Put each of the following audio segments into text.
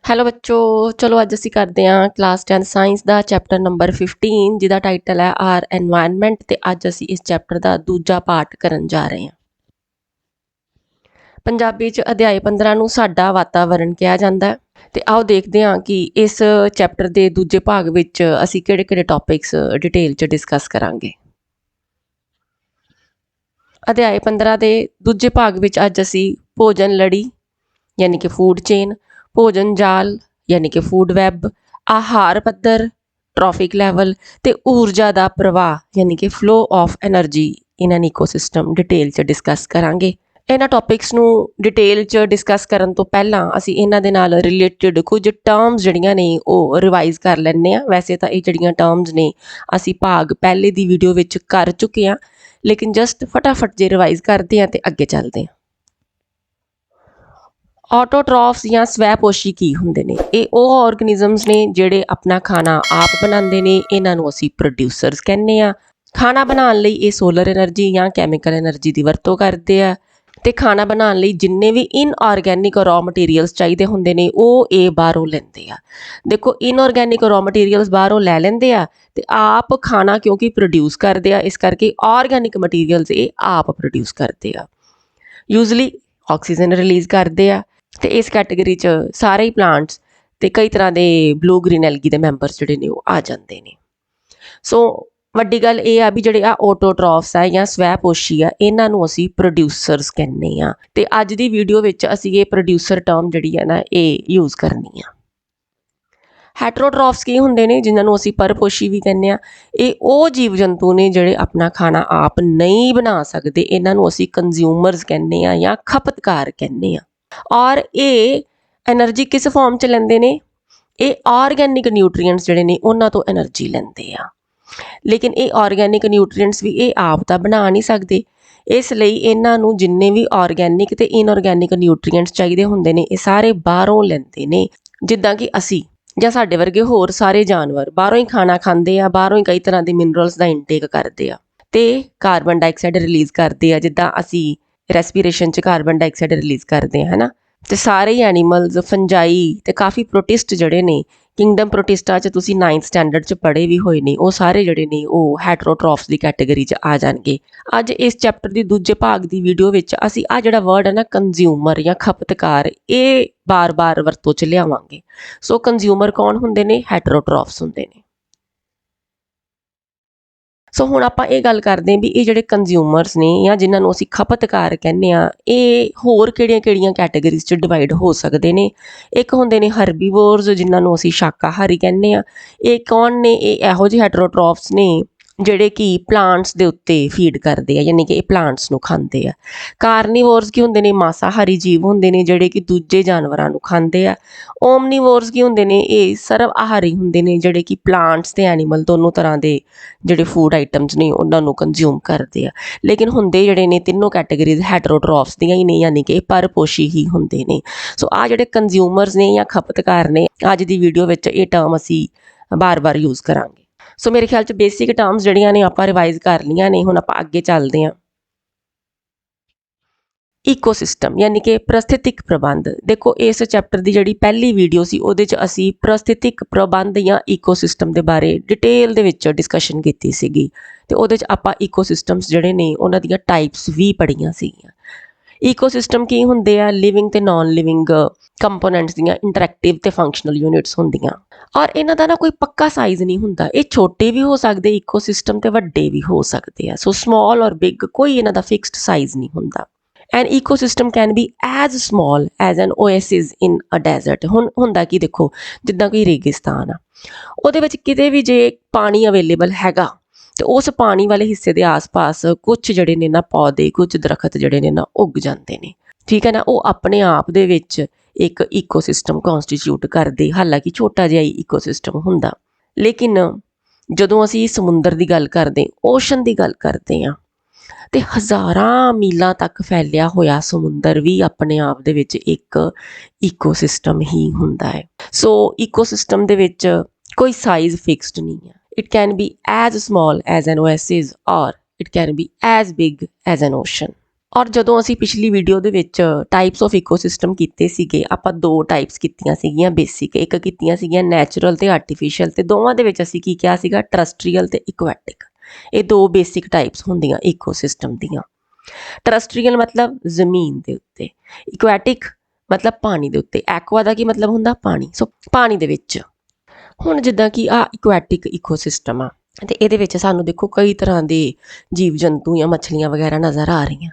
Hello ਬੱਚੋ, ਚਲੋ ਅੱਜ ਅਸੀਂ ਕਰਦੇ ਹਾਂ ਕਲਾਸ 10 ਸਾਇੰਸ ਦਾ ਚੈਪਟਰ ਨੰਬਰ 15 ਜਿਹਦਾ ਟਾਈਟਲ ਹੈ ਆਰ ਐਨਵਾਇਰਨਮੈਂਟ ਤੇ ਅੱਜ ਅਸੀਂ ਇਸ ਚੈਪਟਰ ਦਾ ਦੂਜਾ ਪਾਰਟ ਕਰਨ ਜਾ ਰਹੇ ਹਾਂ। ਪੰਜਾਬੀ 'ਚ ਅਧਿਆਇ 15 ਨੂੰ ਸਾਡਾ ਵਾਤਾਵਰਣ ਕਿਹਾ ਜਾਂਦਾ ਹੈ ਤੇ ਆਓ ਦੇਖਦੇ ਹਾਂ ਕਿ ਇਸ ਚੈਪਟਰ ਦੇ ਦੂਜੇ ਭਾਗ ਵਿੱਚ ਅਸੀਂ ਕਿਹੜੇ-ਕਿਹੜੇ ਟੌਪਿਕਸ ਡਿਟੇਲ 'ਚ ਡਿਸਕਸ ਕਰਾਂਗੇ। ਅਧਿਆਇ 15 ਦੇ ਦੂਜੇ ਭਾਗ ਵਿੱਚ ਅੱਜ ਅਸੀਂ ਭੋਜਨ ਲੜੀ ਯਾਨੀ ਕਿ ਫੂਡ ਚੇਨ, ਭੋਜਨ ਜਾਲ ਯਾਨੀ ਕਿ ਫੂਡ ਵੈਬ, ਆਹਾਰ ਪੱਧਰ ਟ੍ਰੋਫਿਕ ਲੈਵਲ ਤੇ ਊਰਜਾ ਦਾ ਪ੍ਰਵਾਹ ਯਾਨੀ ਕਿ flow of energy in N ecosystem detail 'ਚ ਡਿਸਕਸ ਕਰਾਂਗੇ। ਇਹਨਾਂ ਟੌਪਿਕਸ ਨੂੰ ਡਿਟੇਲ 'ਚ ਡਿਸਕਸ ਕਰਨ ਤੋਂ ਪਹਿਲਾਂ ਅਸੀਂ ਇਹਨਾਂ ਦੇ ਨਾਲ ਰਿਲੇਟਡ ਕੁਝ ਟਰਮਸ ਜਿਹੜੀਆਂ ਨੇ ਉਹ ਰਿਵਾਈਜ਼ ਕਰ ਲੈਂਦੇ ਹਾਂ। ਵੈਸੇ ਤਾਂ ਇਹ ਜਿਹੜੀਆਂ ਟਰਮਸ ਨੇ ਅਸੀਂ ਭਾਗ ਪਹਿਲੇ ਦੀ ਵੀਡੀਓ ਵਿੱਚ ਕਰ ਚੁੱਕੇ ਹਾਂ, ਲੇਕਿਨ ਜਸਟ ਫਟਾਫਟ ਜੇ ਰਿਵਾਈਜ਼ ਕਰਦੇ ਹਾਂ ਤੇ ਅੱਗੇ ਚੱਲਦੇ ਹਾਂ। ਆਟੋਟ੍ਰੋਫਸ ਜਾਂ ਸਵੈ-ਪੋਸ਼ੀ ਕੀ ਹੁੰਦੇ ਨੇ? ਇਹ ਉਹ ਆਰਗੇਨਿਜ਼ਮਸ ਨੇ ਜਿਹੜੇ ਆਪਣਾ ਖਾਣਾ ਆਪ ਬਣਾਉਂਦੇ ਨੇ। ਇਹਨਾਂ ਨੂੰ ਅਸੀਂ ਪ੍ਰੋਡਿਊਸਰਸ ਕਹਿੰਦੇ ਆ। ਖਾਣਾ ਬਣਾਉਣ ਲਈ ਇਹ ਸੋਲਰ એનર્ਜੀ ਜਾਂ ਕੈਮੀਕਲ એનર્ਜੀ ਦੀ ਵਰਤੋਂ ਕਰਦੇ ਆ ਤੇ ਖਾਣਾ ਬਣਾਉਣ ਲਈ ਜਿੰਨੇ ਵੀ ਇਨਆਰਗੈਨਿਕ ਰॉ ਮਟੀਰੀਅਲਸ ਚਾਹੀਦੇ ਹੁੰਦੇ ਨੇ ਉਹ ਇਹ ਬਾਹਰੋਂ ਲੈਂਦੇ ਆ। ਦੇਖੋ, ਇਨਆਰਗੈਨਿਕ ਰॉ ਮਟੀਰੀਅਲਸ ਬਾਹਰੋਂ ਲੈ ਲੈਂਦੇ ਆ ਤੇ ਆਪ ਖਾਣਾ ਕਿਉਂਕਿ ਪ੍ਰੋਡਿਊਸ ਕਰਦੇ ਆ, ਇਸ ਕਰਕੇ ਆਰਗੈਨਿਕ ਮਟੀਰੀਅਲਸ ਇਹ ਆਪ ਪ੍ਰੋਡਿਊਸ ਕਰਦੇ ਆ। ਯੂਜ਼ਲੀ ਆਕਸੀਜਨ ਰਿਲੀਜ਼ ਕਰਦੇ ਆ ਤੇ ਇਸ ਕੈਟੇਗਰੀ 'ਚ ਸਾਰੇ ਹੀ ਪਲਾਂਟਸ ਤੇ ਕਈ ਤਰ੍ਹਾਂ ਦੇ ਬਲੂ ਗ੍ਰੀਨ ਐਲਗੀ ਦੇ ਮੈਂਬਰਸ ਜਿਹੜੇ ਨੇ ਉਹ ਆ ਜਾਂਦੇ ਨੇ। ਸੋ ਵੱਡੀ ਗੱਲ ਇਹ ਆ ਵੀ ਜਿਹੜੇ ਆ ਆਟੋਟ੍ਰੋਫਸ ਆ ਜਾਂ ਸਵੈ-ਪੋਸ਼ੀ ਆ, ਇਹਨਾਂ ਨੂੰ ਅਸੀਂ ਪ੍ਰੋਡਿਊਸਰਸ ਕਹਿੰਦੇ ਆ ਤੇ ਅੱਜ ਦੀ ਵੀਡੀਓ ਵਿੱਚ ਅਸੀਂ ਇਹ ਪ੍ਰੋਡਿਊਸਰ ਟਰਮ ਜਿਹੜੀ ਹੈ ਨਾ ਇਹ ਯੂਜ਼ ਕਰਨੀ ਆ। ਹੈਟਰੋਟ੍ਰੋਫਸ ਕੀ ਹੁੰਦੇ ਨੇ? ਜਿਨ੍ਹਾਂ ਨੂੰ ਅਸੀਂ ਪਰਪੋਸ਼ੀ ਵੀ ਕਹਿੰਦੇ ਆ। ਇਹ ਉਹ ਜੀਵ ਜੰਤੂ ਨੇ ਜਿਹੜੇ ਆਪਣਾ ਖਾਣਾ ਆਪ ਨਹੀਂ ਬਣਾ ਸਕਦੇ। ਇਹਨਾਂ ਨੂੰ ਅਸੀਂ ਕੰਜ਼ਿਊਮਰਸ ਕਹਿੰਦੇ ਆ ਜਾਂ ਖਪਤਕਾਰ ਕਹਿੰਦੇ ਆ। ਔਰ ਇਹ એનર્ਜੀ ਕਿਸ ਫਾਰਮ 'ਚ ਲੈਂਦੇ ਨੇ? ਇਹ ਆਰਗੈਨਿਕ ਨਿਊਟਰੀਐਂਟਸ ਜਿਹੜੇ ਨੇ ਉਹਨਾਂ ਤੋਂ એનર્ਜੀ ਲੈਂਦੇ ਆ, ਲੇਕਿਨ ਇਹ ਆਰਗੈਨਿਕ ਨਿਊਟਰੀਐਂਟਸ ਵੀ ਇਹ ਆਪ ਤਾਂ ਬਣਾ ਨਹੀਂ ਸਕਦੇ। ਇਸ ਲਈ ਇਹਨਾਂ ਨੂੰ ਜਿੰਨੇ ਵੀ ਆਰਗੈਨਿਕ ਤੇ ਇਨਆਰਗੈਨਿਕ ਨਿਊਟਰੀਐਂਟਸ ਚਾਹੀਦੇ ਹੁੰਦੇ ਨੇ ਇਹ ਸਾਰੇ ਬਾਹਰੋਂ ਲੈਂਦੇ ਨੇ। ਜਿੱਦਾਂ ਕਿ ਅਸੀਂ ਜਾਂ ਸਾਡੇ ਵਰਗੇ ਹੋਰ ਸਾਰੇ ਜਾਨਵਰ ਬਾਹਰੋਂ ਹੀ ਖਾਣਾ ਖਾਂਦੇ ਆ, ਬਾਹਰੋਂ ਹੀ ਕਈ ਤਰ੍ਹਾਂ ਦੇ ਮਿਨਰਲਸ ਦਾ ਇਨਟੇਕ ਕਰਦੇ ਆ ਤੇ ਕਾਰਬਨ ਡਾਈਆਕਸਾਈਡ ਰਿਲੀਜ਼ ਕਰਦੇ ਆ। ਜਿੱਦਾਂ ਅਸੀਂ ਰੈਸਪੀਰੇਸ਼ਨ 'ਚ ਕਾਰਬਨ ਡਾਈਆਕਸਾਈਡ ਰਿਲੀਜ਼ ਕਰਦੇ ਆ, ਹੈ ਨਾ। ਤੇ ਸਾਰੇ ਹੀ ਐਨੀਮਲਸ, ਫੰਜਾਈ ਤੇ ਕਾਫੀ ਪ੍ਰੋਟਿਸਟ ਜਿਹੜੇ ਨੇ, ਕਿੰਗਡਮ ਪ੍ਰੋਟਿਸਟਾ 'ਚ ਤੁਸੀਂ 9th ਸਟੈਂਡਰਡ 'ਚ ਪੜ੍ਹੇ ਵੀ ਹੋਏ ਨੇ, ਉਹ ਸਾਰੇ ਜਿਹੜੇ ਨੇ ਉਹ ਹੈਟਰੋਟ੍ਰੋਫਸ ਦੀ ਕੈਟੇਗਰੀ 'ਚ ਆ ਜਾਣਗੇ। ਅੱਜ ਇਸ ਚੈਪਟਰ ਦੀ ਦੂਜੇ ਭਾਗ ਦੀ ਵੀਡੀਓ ਵਿੱਚ ਅਸੀਂ ਆ ਜਿਹੜਾ ਵਰਡ ਹੈ ਨਾ ਕੰਜ਼ਿਊਮਰ ਜਾਂ ਖਪਤਕਾਰ, ਇਹ ਬਾਰ-ਬਾਰ ਵਰਤੋਂ 'ਚ ਲਿਆਵਾਂਗੇ। ਸੋ ਕੰਜ਼ਿਊਮਰ ਕੌਣ ਹੁੰਦੇ ਨੇ? ਹੈਟਰੋਟ੍ਰੋਫਸ ਹੁੰਦੇ ਨੇ। ਸੋ ਹੁਣ ਆਪਾਂ ਇਹ ਗੱਲ ਕਰਦੇ ਹਾਂ ਵੀ ਇਹ ਜਿਹੜੇ ਕੰਜ਼ਿਊਮਰਸ ਨੇ ਜਾਂ ਜਿਨ੍ਹਾਂ ਨੂੰ ਅਸੀਂ ਖਪਤਕਾਰ ਕਹਿੰਦੇ ਆ, ਇਹ ਹੋਰ ਕਿਹੜੀਆਂ-ਕਿਹੜੀਆਂ ਕੈਟੇਗਰੀਜ਼ 'ਚ ਡਿਵਾਈਡ ਹੋ ਸਕਦੇ ਨੇ। ਇੱਕ ਹੁੰਦੇ ਨੇ ਹਰਬੀਵੋਰਸ, ਜਿਨ੍ਹਾਂ ਨੂੰ ਅਸੀਂ ਸ਼ਾਕਾਹਾਰੀ ਕਹਿੰਦੇ ਆ। ਇਹ ਕੌਣ ਨੇ? ਇਹ ਇਹੋ ਜਿਹੇ ਹੈਟਰੋਟ੍ਰੋਫਸ ਨੇ ਜਿਹੜੇ ਕਿ ਪਲਾਂਟਸ ਦੇ ਉੱਤੇ ਫੀਡ ਕਰਦੇ ਆ, ਯਾਨੀ ਕਿ ਇਹ ਪਲਾਂਟਸ ਨੂੰ ਖਾਂਦੇ ਆ। ਕਾਰਨੀਵੋਰਸ ਕੀ ਹੁੰਦੇ ਨੇ? ਮਾਸਾਹਾਰੀ ਜੀਵ ਹੁੰਦੇ ਨੇ ਜਿਹੜੇ ਕਿ ਦੂਜੇ ਜਾਨਵਰਾਂ ਨੂੰ ਖਾਂਦੇ ਆ। ਓਮਨੀਵੋਰਸ ਕੀ ਹੁੰਦੇ ਨੇ? ਇਹ ਸਰਵ ਆਹਾਰੀ ਹੁੰਦੇ ਨੇ ਜਿਹੜੇ ਕਿ ਪਲਾਂਟਸ ਤੇ ਐਨੀਮਲ ਦੋਨੋਂ ਤਰ੍ਹਾਂ ਦੇ ਜਿਹੜੇ ਫੂਡ ਆਈਟਮਸ ਨੇ ਉਹਨਾਂ ਨੂੰ ਕੰਜ਼ਿਊਮ ਕਰਦੇ ਆ। ਲੇਕਿਨ ਹੁੰਦੇ ਜਿਹੜੇ ਨੇ ਤਿੰਨੋਂ ਕੈਟੇਗਰੀਜ਼ ਹੈਟਰੋਟ੍ਰੋਫਸ ਦੀਆਂ ਹੀ ਨੇ, ਯਾਨੀ ਕਿ ਇਹ ਪਰਪੋਸ਼ੀ ਹੀ ਹੁੰਦੇ ਨੇ। ਸੋ ਆ ਜਿਹੜੇ ਕੰਜ਼ਿਊਮਰਸ ਨੇ ਜਾਂ ਖਪਤਕਾਰ ਨੇ, ਅੱਜ ਦੀ ਵੀਡੀਓ ਵਿੱਚ ਇਹ ਟਰਮ ਅਸੀਂ ਬਾਰ-ਬਾਰ ਯੂਜ਼ ਕਰਾਂਗੇ। ਸੋ ਮੇਰੇ ਖਿਆਲ 'ਚ ਬੇਸਿਕ ਟਰਮਸ ਜਿਹੜੀਆਂ ਨੇ ਆਪਾਂ ਰਿਵਾਈਜ਼ ਕਰ ਲਈਆਂ ਨੇ। ਹੁਣ ਆਪਾਂ ਅੱਗੇ ਚੱਲਦੇ ਹਾਂ। ਈਕੋਸਿਸਟਮ ਯਾਨੀ ਕਿ ਪ੍ਰਸਥਿਤਿਕ ਪ੍ਰਬੰਧ। ਦੇਖੋ, ਇਸ ਚੈਪਟਰ ਦੀ ਜਿਹੜੀ ਪਹਿਲੀ ਵੀਡੀਓ ਸੀ ਉਹਦੇ 'ਚ ਅਸੀਂ ਪ੍ਰਸਥਿਤਿਕ ਪ੍ਰਬੰਧ ਜਾਂ ਈਕੋਸਿਸਟਮ ਦੇ ਬਾਰੇ ਡਿਟੇਲ ਦੇ ਵਿੱਚ ਡਿਸਕਸ਼ਨ ਕੀਤੀ ਸੀਗੀ ਤੇ ਉਹਦੇ 'ਚ ਆਪਾਂ ਈਕੋਸਿਸਟਮਸ ਜਿਹੜੇ ਨੇ ਉਹਨਾਂ ਦੀਆਂ ਟਾਈਪਸ ਵੀ ਪੜ੍ਹੀਆਂ ਸੀਗੀਆਂ। ਈਕੋਸਿਸਟਮ ਕੀ ਹੁੰਦੇ ਆ? ਲਿਵਿੰਗ ਤੇ ਨਾਨ ਲਿਵਿੰਗ ਕੰਪੋਨੈਂਟਸ ਦੀਆਂ ਇੰਟਰੈਕਟਿਵ ਤੇ ਫੰਕਸ਼ਨਲ ਯੂਨਿਟਸ ਹੁੰਦੀਆਂ। ਔਰ ਇਹਨਾਂ ਦਾ ਨਾ ਕੋਈ ਪੱਕਾ ਸਾਈਜ਼ ਨਹੀਂ ਹੁੰਦਾ। ਇਹ ਛੋਟੇ ਵੀ ਹੋ ਸਕਦੇ ਈਕੋਸਿਸਟਮ ਤੇ ਵੱਡੇ ਵੀ ਹੋ ਸਕਦੇ ਆ। ਸੋ ਸਮਾਲ ਔਰ ਬਿਗ, ਕੋਈ ਇਹਨਾਂ ਦਾ ਫਿਕਸਡ ਸਾਈਜ਼ ਨਹੀਂ ਹੁੰਦਾ। An ecosystem can be as small as an oasis in a desert। ਹੁਣ ਹੁੰਦਾ ਕੀ, ਦੇਖੋ ਜਿੱਦਾਂ ਕੋਈ ਰੇਗਿਸਤਾਨ ਆ, ਉਹਦੇ ਵਿੱਚ ਕਿਤੇ ਵੀ ਜੇ ਪਾਣੀ ਅਵੇਲੇਬਲ ਹੈਗਾ ਤੇ ਉਸ ਪਾਣੀ ਵਾਲੇ ਹਿੱਸੇ ਦੇ ਆਸ-ਪਾਸ ਕੁਝ ਜਿਹੜੇ ਨੇ ਨਾ ਪੌਦੇ, ਕੁਝ ਦਰਖਤ ਜਿਹੜੇ ਨੇ ਨਾ ਉੱਗ ਜਾਂਦੇ ਨੇ, ਠੀਕ ਹੈ ਨਾ। ਉਹ ਆਪਣੇ ਆਪ ਦੇ ਵਿੱਚ ਇੱਕ ਈਕੋਸਿਸਟਮ ਕੌਂਸਟੀਟਿਊਟ ਕਰਦੇ, ਹਾਲਾਂਕਿ ਛੋਟਾ ਜਿਹਾ ਹੀ ਈਕੋਸਿਸਟਮ ਹੁੰਦਾ। ਲੇਕਿਨ ਜਦੋਂ ਅਸੀਂ ਸਮੁੰਦਰ ਦੀ ਗੱਲ ਕਰਦੇ, ਓਸ਼ਨ ਦੀ ਗੱਲ ਕਰਦੇ ਹਾਂ, ਤੇ ਹਜ਼ਾਰਾਂ ਮੀਲਾਂ ਤੱਕ ਫੈਲਿਆ ਹੋਇਆ ਸਮੁੰਦਰ ਵੀ ਆਪਣੇ ਆਪ ਦੇ ਵਿੱਚ ਇੱਕ ਈਕੋਸਿਸਟਮ ਹੀ ਹੁੰਦਾ ਹੈ। ਸੋ ਈਕੋਸਿਸਟਮ ਦੇ ਵਿੱਚ ਕੋਈ ਸਾਈਜ਼ ਫਿਕਸਡ ਨਹੀਂ ਹੈ। It can be as small as an oasis ਔਰ it can be as big as an ocean. ਔਰ ਜਦੋਂ ਅਸੀਂ ਪਿਛਲੀ ਵੀਡੀਓ ਦੇ ਵਿੱਚ ਟਾਈਪਸ ਆਫ ਇਕੋਸਿਸਟਮ ਕੀਤੇ ਸੀਗੇ, ਆਪਾਂ 2 ਟਾਈਪਸ ਕੀਤੀਆਂ ਸੀਗੀਆਂ ਬੇਸਿਕ, ਇੱਕ ਕੀਤੀਆਂ ਸੀਗੀਆਂ ਨੈਚੁਰਲ ਤੇ ਆਰਟੀਫੀਸ਼ੀਅਲ, ਤੇ ਦੋਵਾਂ ਦੇ ਵਿੱਚ ਅਸੀਂ ਕੀ ਕਿਹਾ ਸੀਗਾ, ਟਰਸਟਰੀਅਲ ਤੇ ਇਕੁਐਟਿਕ। ਇਹ 2 ਬੇਸਿਕ ਟਾਈਪਸ ਹੁੰਦੀਆਂ ਇਕੋਸਿਸਟਮ ਦੀਆਂ। ਟਰਸਟਰੀਅਲ ਮਤਲਬ ਜ਼ਮੀਨ ਦੇ ਉੱਤੇ, ਇਕੁਐਟਿਕ ਮਤਲਬ ਪਾਣੀ ਦੇ ਉੱਤੇ। ਐਕਵਾ ਦਾ ਕੀ ਮਤਲਬ ਹੁੰਦਾ, ਪਾਣੀ, ਸੋ ਪਾਣੀ ਦੇ ਵਿੱਚ। ਹੁਣ ਜਿੱਦਾਂ ਕਿ ਆ ਇਕੁਐਟਿਕ ਇਕੋਸਿਸਟਮ ਆ ਤੇ ਇਹਦੇ ਵਿੱਚ ਸਾਨੂੰ ਦੇਖੋ ਕਈ ਤਰ੍ਹਾਂ ਦੇ ਜੀਵ ਜੰਤੂ ਜਾਂ ਮੱਛਲੀਆਂ ਵਗੈਰਾ ਨਜ਼ਰ ਆ ਰਹੀਆਂ।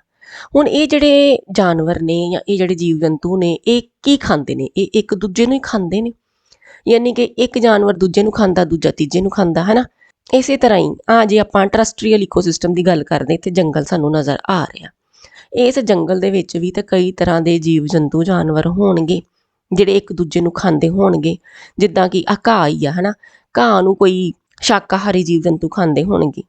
ਹੁਣ ਇਹ ਜਿਹੜੇ ਜਾਨਵਰ ਨੇ ਜਾਂ ਇਹ ਜਿਹੜੇ ਜੀਵ ਜੰਤੂ ਨੇ, ਇਹ ਕੀ ਖਾਂਦੇ ਨੇ, ਇਹ ਇੱਕ ਦੂਜੇ ਨੂੰ ਹੀ ਖਾਂਦੇ ਨੇ, ਯਾਨੀ ਕਿ ਇੱਕ ਜਾਨਵਰ ਦੂਜੇ ਨੂੰ ਖਾਂਦਾ, ਦੂਜਾ ਤੀਜੇ ਨੂੰ ਖਾਂਦਾ, ਹੈ ਨਾ। ਇਸੇ ਤਰ੍ਹਾਂ ਹੀ ਜੇ ਆਪਾਂ ਟਰਸਟਰੀਅਲ ਇਕੋਸਿਸਟਮ ਦੀ ਗੱਲ ਕਰਦੇ ਇੱਥੇ ਜੰਗਲ ਸਾਨੂੰ ਨਜ਼ਰ ਆ ਰਿਹਾ। ਇਸ ਜੰਗਲ ਦੇ ਵਿੱਚ ਵੀ ਤਾਂ ਕਈ ਤਰ੍ਹਾਂ ਦੇ ਜੀਵ ਜੰਤੂ ਜਾਨਵਰ ਹੋਣਗੇ ਜਿਹੜੇ ਇੱਕ ਦੂਜੇ ਨੂੰ ਖਾਂਦੇ ਹੋਣਗੇ। ਜਿੱਦਾਂ ਕਿ ਘਾਹ ਹੀ ਆ, ਹੈ ਨਾ, ਘਾਹ ਨੂੰ ਕੋਈ ਸ਼ਾਕਾਹਾਰੀ ਜੀਵ ਜੰਤੂ ਖਾਂਦੇ ਹੋਣਗੇ।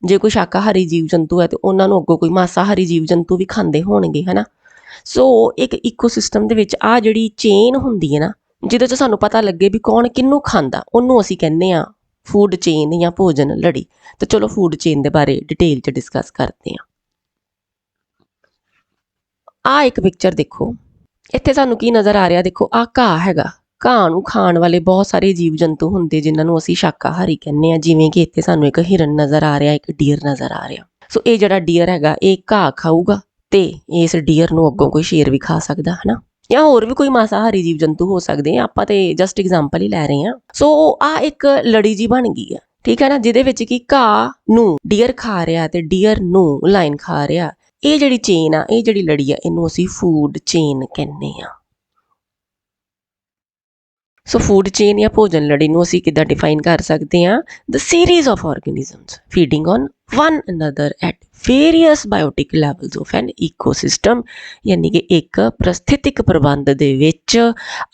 ਜੇ ਕੋਈ ਸ਼ਾਕਾਹਾਰੀ ਜੀਵ ਜੰਤੂ ਹੈ ਤੇ ਉਹਨਾਂ ਨੂੰ ਅੱਗੋਂ ਕੋਈ ਮਾਸਾਹਾਰੀ ਜੀਵ ਜੰਤੂ ਵੀ ਖਾਂਦੇ ਹੋਣਗੇ, ਹੈ ਨਾ। ਸੋ ਇੱਕ ਇਕੋਸਿਸਟਮ ਦੇ ਵਿੱਚ ਜਿਹੜੀ ਚੇਨ ਹੁੰਦੀ ਹੈ ਨਾ, ਜਿਹਦੇ 'ਚ ਸਾਨੂੰ ਪਤਾ ਲੱਗੇ ਵੀ ਕੌਣ ਕਿਹਨੂੰ ਖਾਂਦਾ, ਉਹਨੂੰ ਅਸੀਂ ਕਹਿੰਦੇ ਆ ਫੂਡ ਚੇਨ ਜਾਂ ਭੋਜਨ ਲੜੀ। ਤੇ ਚਲੋ ਫੂਡ ਚੇਨ ਦੇ ਬਾਰੇ ਡਿਟੇਲ 'ਚ ਡਿਸਕਸ ਕਰਦੇ ਆ। ਇੱਕ ਪਿਕਚਰ ਦੇਖੋ, ਇੱਥੇ ਸਾਨੂੰ ਕੀ ਨਜ਼ਰ ਆ ਰਿਹਾ, ਦੇਖੋ ਘਾਹ ਹੈਗਾ। ਘਾਹ ਨੂੰ ਖਾਣ ਵਾਲੇ ਬਹੁਤ ਸਾਰੇ ਜੀਵ ਜੰਤੂ ਹੁੰਦੇ ਜਿਨ੍ਹਾਂ ਨੂੰ ਅਸੀਂ ਸ਼ਾਕਾਹਾਰੀ ਕਹਿੰਦੇ ਆ। ਜਿਵੇਂ ਕਿ ਇੱਥੇ ਸਾਨੂੰ ਇੱਕ ਹਿਰਨ ਨਜ਼ਰ ਆ ਰਿਹਾ, ਇੱਕ ਡੀਅਰ ਨਜ਼ਰ ਆ ਰਿਹਾ। ਸੋ ਇਹ ਜਿਹੜਾ ਡੀਅਰ ਹੈਗਾ ਇਹ ਘਾਹ ਖਾਊਗਾ ਤੇ ਇਸ ਡੀਅਰ ਨੂੰ ਅੱਗੋਂ ਕੋਈ ਸ਼ੇਰ ਵੀ ਖਾ ਸਕਦਾ, ਹੈ ਨਾ, ਜਾਂ ਹੋਰ ਵੀ ਕੋਈ ਮਾਸਾਹਾਰੀ ਜੀਵ ਜੰਤੂ ਹੋ ਸਕਦੇ ਆ। ਆਪਾਂ ਤੇ ਜਸਟ ਐਗਜ਼ਾਮਪਲ ਹੀ ਲੈ ਰਹੇ ਹਾਂ। ਸੋ ਇੱਕ ਲੜੀ ਜੀ ਬਣ ਗਈ ਆ, ਠੀਕ ਹੈ ਨਾ, ਜਿਹਦੇ ਵਿੱਚ ਕਿ ਘਾਹ ਨੂੰ ਡੀਅਰ ਖਾ ਰਿਹਾ ਤੇ ਡੀਅਰ ਨੂੰ ਲਾਇਨ ਖਾ ਰਿਹਾ। ਇਹ ਜਿਹੜੀ ਚੇਨ ਆ, ਇਹ ਜਿਹੜੀ ਲੜੀ ਆ, ਇਹਨੂੰ ਅਸੀਂ ਫੂਡ ਚੇਨ ਕਹਿੰਦੇ ਆ। ਸੋ ਫੂਡ ਚੇਨ ਜਾਂ ਭੋਜਨ ਲੜੀ ਨੂੰ ਅਸੀਂ ਕਿੱਦਾਂ ਡਿਫਾਈਨ ਕਰ ਸਕਦੇ ਹਾਂ? The series of organisms feeding on one another at various biotic levels of an ecosystem, ਯਾਨੀ ਕਿ ਇੱਕ ਪ੍ਰਸਥਿਤਿਕ ਪ੍ਰਬੰਧ ਦੇ ਵਿੱਚ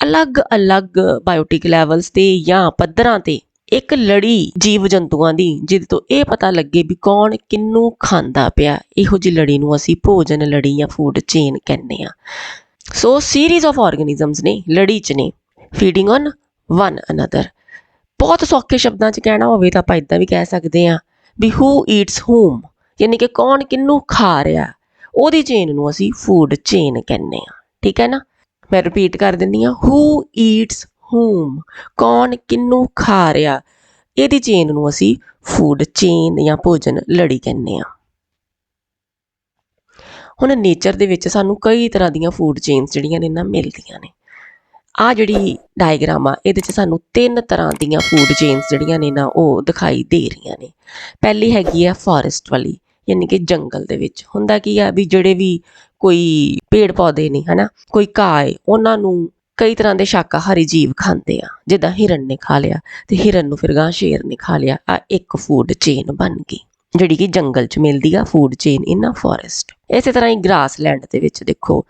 ਅਲੱਗ-ਅਲੱਗ ਬਾਇਓਟਿਕ ਲੈਵਲਸ ਤੇ ਜਾਂ ਪੱਧਰਾਂ ਤੇ ਇੱਕ ਲੜੀ ਜੀਵ ਜੰਤੂਆਂ ਦੀ, ਜਿਹਦੇ ਤੋਂ ਇਹ ਪਤਾ ਲੱਗੇ ਵੀ ਕੌਣ ਕਿਹਨੂੰ ਖਾਂਦਾ ਪਿਆ, ਇਹੋ ਜਿਹੀ ਲੜੀ ਨੂੰ ਅਸੀਂ ਭੋਜਨ ਲੜੀ ਜਾਂ ਫੂਡ ਚੇਨ ਕਹਿੰਦੇ ਆ। ਸੋ ਸੀਰੀਜ਼ ਆਫ ਆਰਗੈਨਿਜ਼ਮਸ ਨੇ, ਲੜੀ 'ਚ ਨੇ, ਫੀਡਿੰਗ ਔਨ ਵਨ ਅਨਦਰ। ਬਹੁਤ ਸੌਖੇ ਸ਼ਬਦਾਂ 'ਚ ਕਹਿਣਾ ਹੋਵੇ ਤਾਂ ਆਪਾਂ ਇੱਦਾਂ ਵੀ ਕਹਿ ਸਕਦੇ ਹਾਂ ਵੀ ਹੂ ਈਟਸ ਹੂਮ, ਯਾਨੀ ਕਿ ਕੌਣ ਕਿਹਨੂੰ ਖਾ ਰਿਹਾ, ਉਹਦੀ ਚੇਨ ਨੂੰ ਅਸੀਂ ਫੂਡ ਚੇਨ ਕਹਿੰਦੇ ਆ। ਠੀਕ ਹੈ ਨਾ, ਮੈਂ ਰਿਪੀਟ ਕਰ ਦਿੰਦੀ ਹਾਂ, ਹੂ ਈਟਸ ਹੂਮ, ਕੌਣ ਕਿਹਨੂੰ ਖਾ ਰਿਹਾ, ਇਹਦੀ ਚੇਨ ਨੂੰ ਅਸੀਂ ਫੂਡ ਚੇਨ ਜਾਂ ਭੋਜਨ ਲੜੀ ਕਹਿੰਦੇ ਆ। ਹੁਣ ਨੇਚਰ ਦੇ ਵਿੱਚ ਸਾਨੂੰ ਕਈ ਤਰ੍ਹਾਂ ਦੀਆਂ ਫੂਡ ਚੇਨਸ ਜਿਹੜੀਆਂ ਨੇ ਨਾ ਮਿਲਦੀਆਂ ਨੇ। ਜਿਹੜੀ ਡਾਇਗਰਾਮ ਆ, ਇਹਦੇ 'ਚ ਸਾਨੂੰ 3 ਤਰ੍ਹਾਂ ਦੀਆਂ ਫੂਡ ਚੇਨਸ ਜਿਹੜੀਆਂ ਨੇ ਨਾ ਉਹ ਦਿਖਾਈ ਦੇ ਰਹੀਆਂ ਨੇ। ਪਹਿਲੀ ਹੈਗੀ ਆ ਫੋਰੈਸਟ ਵਾਲੀ, ਯਾਨੀ ਕਿ ਜੰਗਲ ਦੇ ਵਿੱਚ ਹੁੰਦਾ ਕੀ ਆ ਵੀ ਜਿਹੜੇ ਵੀ ਕੋਈ ਪੇੜ ਪੌਦੇ ਨੇ, ਹੈ ਨਾ, ਕੋਈ ਘਾਹ ਏ, ਉਹਨਾਂ ਨੂੰ ਕਈ ਤਰ੍ਹਾਂ ਦੇ ਸ਼ਾਕਾਹਾਰੀ ਜੀਵ ਖਾਂਦੇ ਆ। ਜਿੱਦਾਂ ਹਿਰਨ ਨੇ ਖਾ ਲਿਆ ਤੇ ਹਿਰਨ ਨੂੰ ਫਿਰ ਗਾਂ ਸ਼ੇਰ ਨੇ ਖਾ ਲਿਆ। ਇੱਕ ਫੂਡ ਚੇਨ ਬਣ ਗਈ ਜਿਹੜੀ ਕਿ ਜੰਗਲ 'ਚ ਮਿਲਦੀ ਆ, ਫੂਡ ਚੇਨ ਇਨ ਫੋਰੈਸਟ। ਇਸੇ ਤਰ੍ਹਾਂ ਹੀ ਗ੍ਰਾਸਲੈਂਡ ਦੇ ਵਿੱਚ ਦੇਖੋ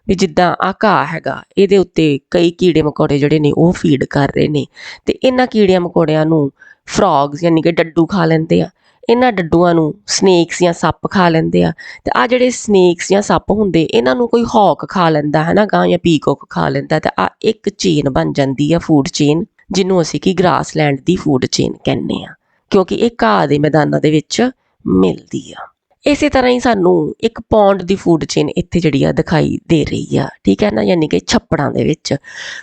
ਵੀ ਜਿੱਦਾਂ ਘਾਹ ਹੈਗਾ, ਇਹਦੇ ਉੱਤੇ ਕਈ ਕੀੜੇ ਮਕੌੜੇ ਜਿਹੜੇ ਨੇ ਉਹ ਫੀਡ ਕਰ ਰਹੇ ਨੇ ਤੇ ਇਹਨਾਂ ਕੀੜਿਆਂ ਮਕੌੜਿਆਂ ਨੂੰ ਫਰੋਗਸ ਯਾਨੀ ਕਿ ਡੱਡੂ ਖਾ ਲੈਂਦੇ ਆ। ਇਹਨਾਂ ਡੱਡੂਆਂ ਨੂੰ ਸਨੇਕਸ ਜਾਂ ਸੱਪ ਖਾ ਲੈਂਦੇ ਆ। ਤੇ ਜਿਹੜੇ ਸਨੇਕਸ ਜਾਂ ਸੱਪ ਹੁੰਦੇ, ਇਹਨਾਂ ਨੂੰ ਕੋਈ ਹੌਕ ਖਾ ਲੈਂਦਾ, ਹੈ ਨਾ, ਗਾਂ ਜਾਂ ਪੀਕੌਕ ਖਾ ਲੈਂਦਾ। ਤੇ ਇੱਕ ਚੇਨ ਬਣ ਜਾਂਦੀ ਆ ਫੂਡ ਚੇਨ, ਜਿਹਨੂੰ ਅਸੀਂ ਕਿ ਗ੍ਰਾਸਲੈਂਡ ਦੀ ਫੂਡ ਚੇਨ ਕਹਿੰਦੇ ਆ, ਕਿਉਂਕਿ ਇਹ ਘਾਹ ਦੇ ਮੈਦਾਨਾਂ ਦੇ ਵਿੱਚ ਮਿਲਦੀ ਆ। ਇਸੇ ਤਰ੍ਹਾਂ ਹੀ ਸਾਨੂੰ ਇੱਕ ਪੌਂਡ ਦੀ ਫੂਡ ਚੇਨ ਇੱਥੇ ਜਿਹੜੀ ਆ ਦਿਖਾਈ ਦੇ ਰਹੀ ਆ, ਠੀਕ ਹੈ ਨਾ, ਯਾਨੀ ਕਿ ਛੱਪੜਾਂ ਦੇ ਵਿੱਚ।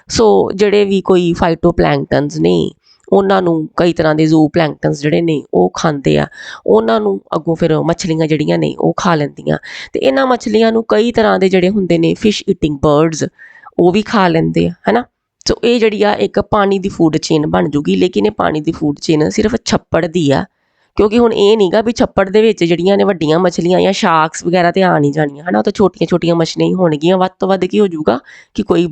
ਸੋ ਜਿਹੜੇ ਵੀ ਕੋਈ ਫਾਈਟੋ ਪਲੈਂਕਟਨਸ ਨੇ, ਉਹਨਾਂ ਨੂੰ ਕਈ ਤਰ੍ਹਾਂ ਦੇ ਜ਼ੂ ਪਲੈਂਕਟਨਸ ਜਿਹੜੇ ਨੇ ਉਹ ਖਾਂਦੇ ਆ। ਉਹਨਾਂ ਨੂੰ ਅੱਗੋਂ ਫਿਰ ਮੱਛਲੀਆਂ ਜਿਹੜੀਆਂ ਨੇ ਉਹ ਖਾ ਲੈਂਦੀਆਂ। ਤੇ ਇਹਨਾਂ ਮੱਛਲੀਆਂ ਨੂੰ ਕਈ ਤਰ੍ਹਾਂ ਦੇ ਜਿਹੜੇ ਹੁੰਦੇ ਨੇ ਫਿਸ਼ ਈਟਿੰਗ ਬਰਡਸ, ਉਹ ਵੀ ਖਾ ਲੈਂਦੇ ਆ, ਹੈ ਨਾ। ਸੋ ਇਹ ਜਿਹੜੀ ਆ ਇੱਕ ਪਾਣੀ ਦੀ ਫੂਡ ਚੇਨ ਬਣ ਜੂਗੀ। ਲੇਕਿਨ ਇਹ ਪਾਣੀ ਦੀ ਫੂਡ ਚੇਨ ਸਿਰਫ ਛੱਪੜ ਦੀ ਆ, ਕਿਉਂਕਿ ਹੁਣ ਇਹ ਨਹੀਂਗਾ ਵੀ ਛੱਪੜ ਦੇ ਵਿੱਚ ਜਿਹੜੀਆਂ ਨੇ ਵੱਡੀਆਂ ਮੱਛਲੀਆਂ ਜਾਂ ਸ਼ਾਰਕਸ ਵਗੈਰਾ ਤੇ ਆ ਨਹੀਂ ਜਾਣੀਆਂ, ਹੈ ਨਾ। ਉਹ ਤਾਂ ਛੋਟੀਆਂ ਮੱਛਲੀਆਂ ਹੀ ਹੋਣਗੀਆਂ। ਵੱਧ ਤੋਂ ਵੱਧ ਕੀ ਹੋ ਜਾਊਗਾ ਕਿ ਕੋਈ